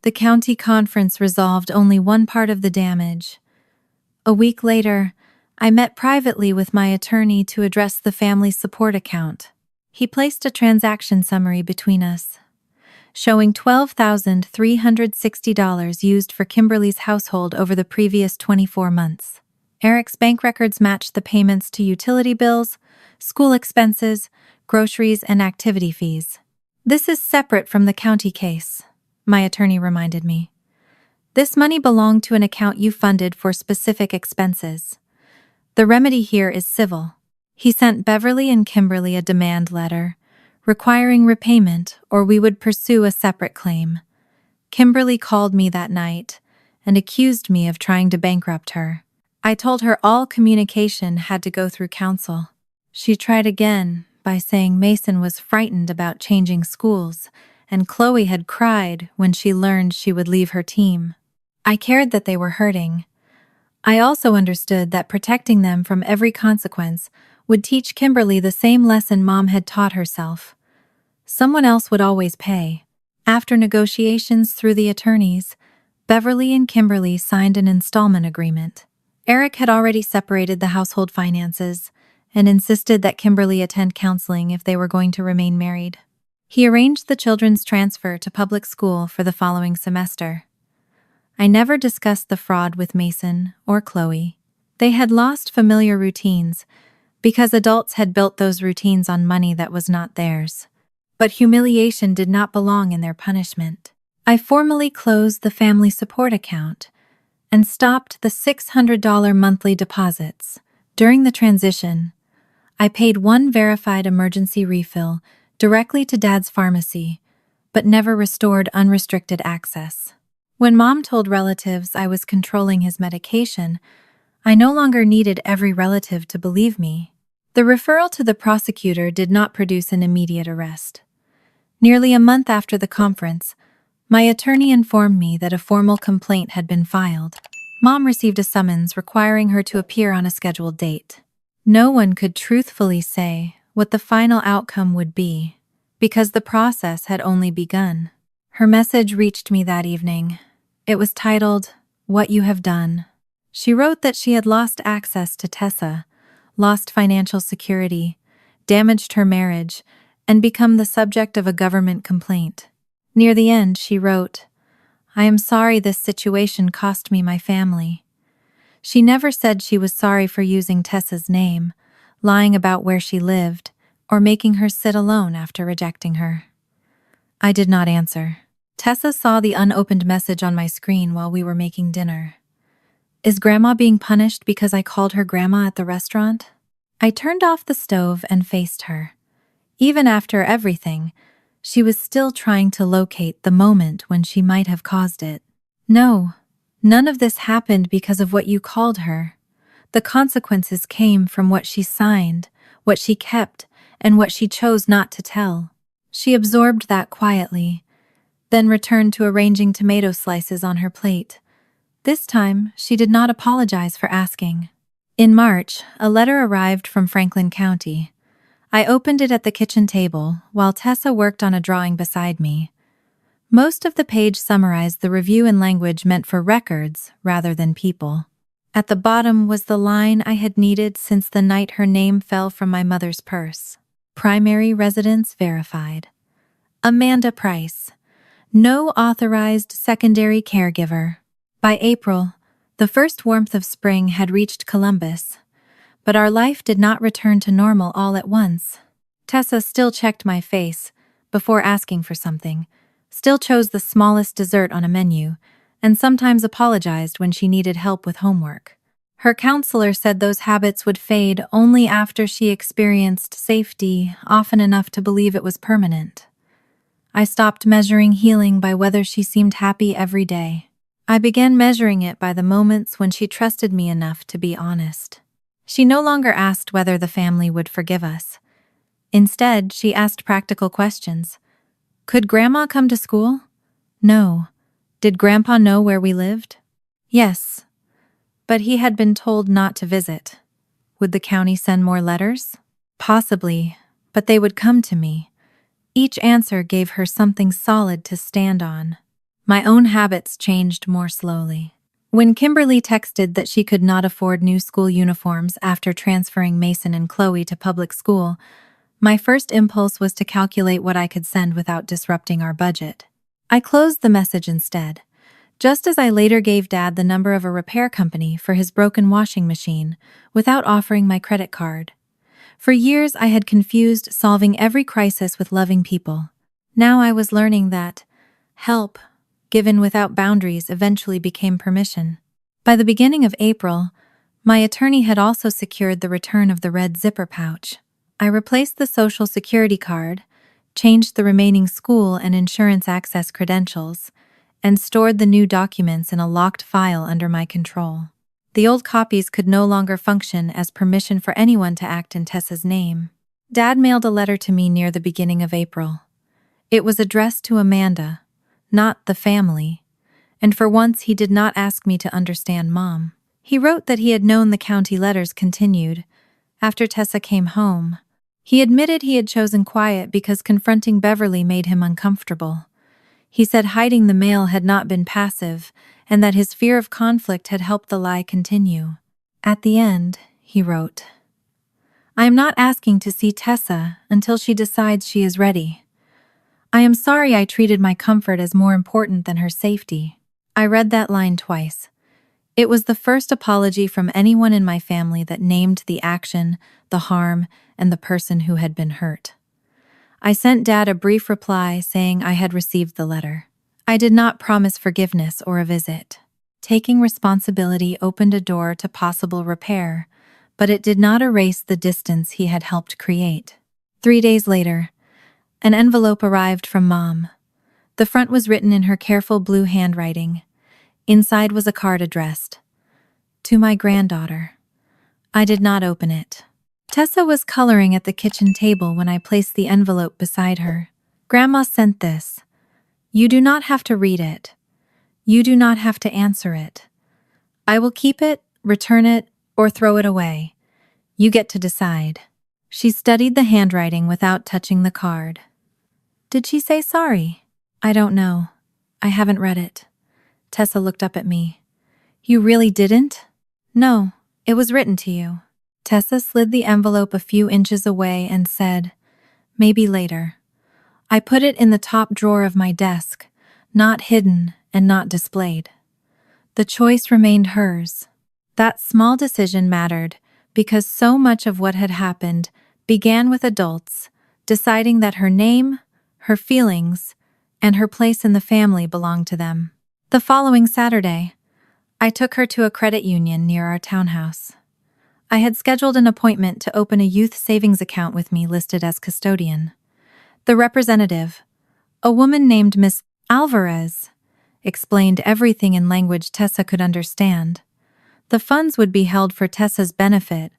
The county conference resolved only one part of the damage. A week later, I met privately with my attorney to address the family support account. He placed a transaction summary between us, showing $12,360 used for Kimberly's household over the previous 24 months. Eric's bank records matched the payments to utility bills, school expenses, groceries, and activity fees. "This is separate from the county case," my attorney reminded me. "This money belonged to an account you funded for specific expenses. The remedy here is civil." He sent Beverly and Kimberly a demand letter, requiring repayment, or we would pursue a separate claim. Kimberly called me that night and accused me of trying to bankrupt her. I told her all communication had to go through counsel. She tried again, by saying Mason was frightened about changing schools, and Chloe had cried when she learned she would leave her team. I cared that they were hurting. I also understood that protecting them from every consequence would teach Kimberly the same lesson Mom had taught herself. Someone else would always pay. After negotiations through the attorneys, Beverly and Kimberly signed an installment agreement. Eric had already separated the household finances and insisted that Kimberly attend counseling if they were going to remain married. He arranged the children's transfer to public school for the following semester. I never discussed the fraud with Mason or Chloe. They had lost familiar routines because adults had built those routines on money that was not theirs. But humiliation did not belong in their punishment. I formally closed the family support account and stopped the $600 monthly deposits. During the transition, I paid one verified emergency refill directly to Dad's pharmacy, but never restored unrestricted access. When Mom told relatives I was controlling his medication, I no longer needed every relative to believe me. The referral to the prosecutor did not produce an immediate arrest. Nearly a month after the conference, my attorney informed me that a formal complaint had been filed. Mom received a summons requiring her to appear on a scheduled date. No one could truthfully say what the final outcome would be, because the process had only begun. Her message reached me that evening. It was titled, "What You Have Done." She wrote that she had lost access to Tessa, lost financial security, damaged her marriage, and become the subject of a government complaint. Near the end, she wrote, "I am sorry this situation cost me my family." She never said she was sorry for using Tessa's name, lying about where she lived, or making her sit alone after rejecting her. I did not answer. Tessa saw the unopened message on my screen while we were making dinner. "Is Grandma being punished because I called her Grandma at the restaurant?" I turned off the stove and faced her. Even after everything, she was still trying to locate the moment when she might have caused it. "No, none of this happened because of what you called her. The consequences came from what she signed, what she kept, and what she chose not to tell." She absorbed that quietly, then returned to arranging tomato slices on her plate. This time, she did not apologize for asking. In March, a letter arrived from Franklin County. I opened it at the kitchen table while Tessa worked on a drawing beside me. Most of the page summarized the review in language meant for records rather than people. At the bottom was the line I had needed since the night her name fell from my mother's purse. Primary residence verified. Amanda Price. No authorized secondary caregiver. By April, the first warmth of spring had reached Columbus, but our life did not return to normal all at once. Tessa still checked my face before asking for something, still chose the smallest dessert on a menu, and sometimes apologized when she needed help with homework. Her counselor said those habits would fade only after she experienced safety often enough to believe it was permanent. I stopped measuring healing by whether she seemed happy every day. I began measuring it by the moments when she trusted me enough to be honest. She no longer asked whether the family would forgive us. Instead, she asked practical questions. Could Grandma come to school? No. Did Grandpa know where we lived? Yes. But he had been told not to visit. Would the county send more letters? Possibly, but they would come to me. Each answer gave her something solid to stand on. My own habits changed more slowly. When Kimberly texted that she could not afford new school uniforms after transferring Mason and Chloe to public school, my first impulse was to calculate what I could send without disrupting our budget. I closed the message instead, just as I later gave Dad the number of a repair company for his broken washing machine without offering my credit card. For years, I had confused solving every crisis with loving people. Now I was learning that help, given without boundaries, eventually became permission. By the beginning of April, my attorney had also secured the return of the red zipper pouch. I replaced the Social Security card, changed the remaining school and insurance access credentials, and stored the new documents in a locked file under my control. The old copies could no longer function as permission for anyone to act in Tessa's name. Dad mailed a letter to me near the beginning of April. It was addressed to Amanda, not the family, and for once he did not ask me to understand Mom. He wrote that he had known the county letters continued after Tessa came home. He admitted he had chosen quiet because confronting Beverly made him uncomfortable. He said hiding the mail had not been passive and that his fear of conflict had helped the lie continue. At the end, he wrote, "I am not asking to see Tessa until she decides she is ready. I am sorry I treated my comfort as more important than her safety." I read that line twice. It was the first apology from anyone in my family that named the action, the harm, and the person who had been hurt. I sent Dad a brief reply saying I had received the letter. I did not promise forgiveness or a visit. Taking responsibility opened a door to possible repair, but it did not erase the distance he had helped create. 3 days later, an envelope arrived from Mom. The front was written in her careful blue handwriting. Inside was a card addressed, "To my granddaughter." I did not open it. Tessa was coloring at the kitchen table when I placed the envelope beside her. "Grandma sent this. You do not have to read it. You do not have to answer it. I will keep it, return it, or throw it away. You get to decide." She studied the handwriting without touching the card. "Did she say sorry?" "I don't know. I haven't read it." Tessa looked up at me. "You really didn't?" "No, it was written to you." Tessa slid the envelope a few inches away and said, "Maybe later." I put it in the top drawer of my desk, not hidden and not displayed. The choice remained hers. That small decision mattered because so much of what had happened began with adults deciding that her name, her feelings, and her place in the family belonged to them. The following Saturday, I took her to a credit union near our townhouse. I had scheduled an appointment to open a youth savings account with me listed as custodian. The representative, a woman named Miss Alvarez, explained everything in language Tessa could understand. The funds would be held for Tessa's benefit,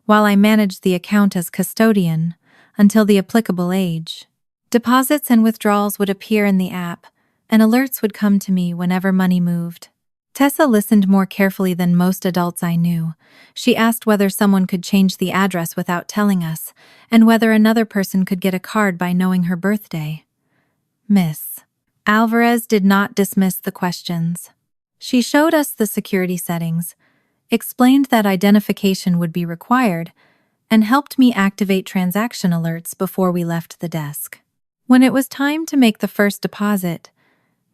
while I managed the account as custodian until the applicable age. Deposits and withdrawals would appear in the app, and alerts would come to me whenever money moved. Tessa listened more carefully than most adults I knew. She asked whether someone could change the address without telling us, and whether another person could get a card by knowing her birthday. Miss Alvarez did not dismiss the questions. She showed us the security settings, explained that identification would be required, and helped me activate transaction alerts before we left the desk. When it was time to make the first deposit,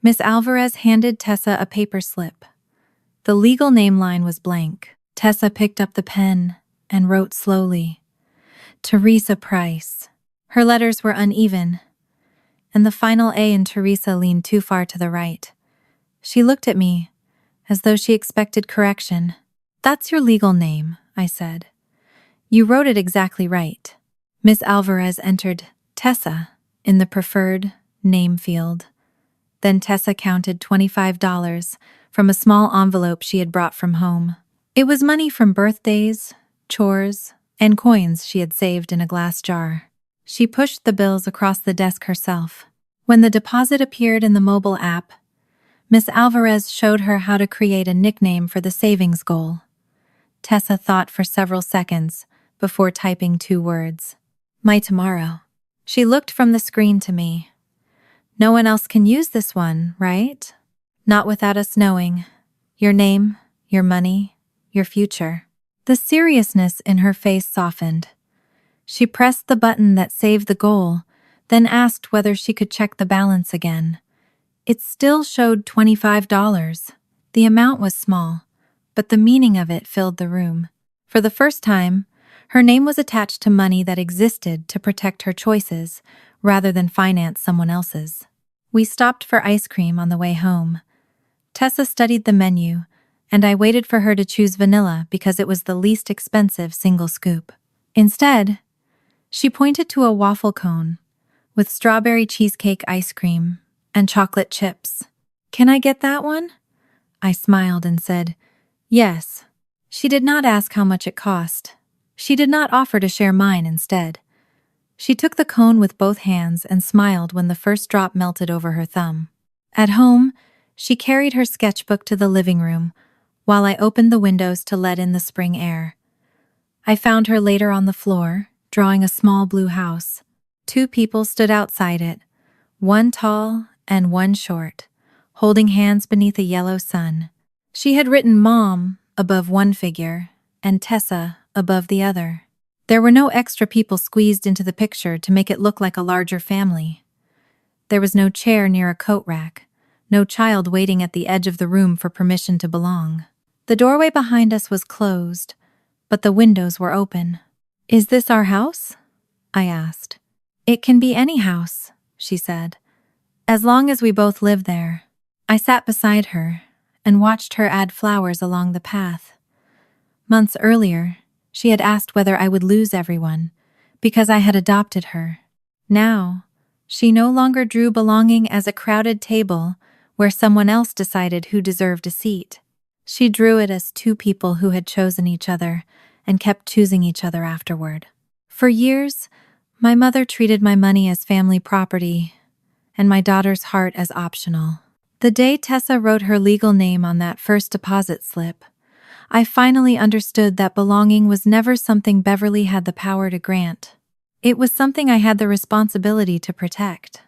Miss Alvarez handed Tessa a paper slip. The legal name line was blank. Tessa picked up the pen and wrote slowly, "Teresa Price." Her letters were uneven, and the final A in Teresa leaned too far to the right. She looked at me, as though she expected correction. "That's your legal name," I said. "You wrote it exactly right." Miss Alvarez entered Tessa in the preferred name field. Then Tessa counted $25 from a small envelope she had brought from home. It was money from birthdays, chores, and coins she had saved in a glass jar. She pushed the bills across the desk herself. When the deposit appeared in the mobile app, Miss Alvarez showed her how to create a nickname for the savings goal. Tessa thought for several seconds before typing 2 words. "My tomorrow." She looked from the screen to me. "No one else can use this one, right?" "Not without us knowing. Your name, your money, your future." The seriousness in her face softened. She pressed the button that saved the goal, then asked whether she could check the balance again. It still showed $25. The amount was small, but the meaning of it filled the room. For the first time, her name was attached to money that existed to protect her choices, rather than finance someone else's. We stopped for ice cream on the way home. Tessa studied the menu, and I waited for her to choose vanilla because it was the least expensive single scoop. Instead, she pointed to a waffle cone with strawberry cheesecake ice cream and chocolate chips. "Can I get that one?" I smiled and said, "Yes." She did not ask how much it cost. She did not offer to share mine instead. She took the cone with both hands and smiled when the first drop melted over her thumb. At home, she carried her sketchbook to the living room, while I opened the windows to let in the spring air. I found her later on the floor, drawing a small blue house. 2 people stood outside it, one tall and one short, holding hands beneath a yellow sun. She had written Mom above one figure and Tessa above the other. There were no extra people squeezed into the picture to make it look like a larger family. There was no chair near a coat rack, no child waiting at the edge of the room for permission to belong. The doorway behind us was closed, but the windows were open. "Is this our house?" I asked. "It can be any house," she said, "as long as we both live there." I sat beside her and watched her add flowers along the path. Months earlier, she had asked whether I would lose everyone, because I had adopted her. Now, she no longer drew belonging as a crowded table where someone else decided who deserved a seat. She drew it as 2 people who had chosen each other and kept choosing each other afterward. For years, my mother treated my money as family property and my daughter's heart as optional. The day Tessa wrote her legal name on that first deposit slip, I finally understood that belonging was never something Beverly had the power to grant. It was something I had the responsibility to protect.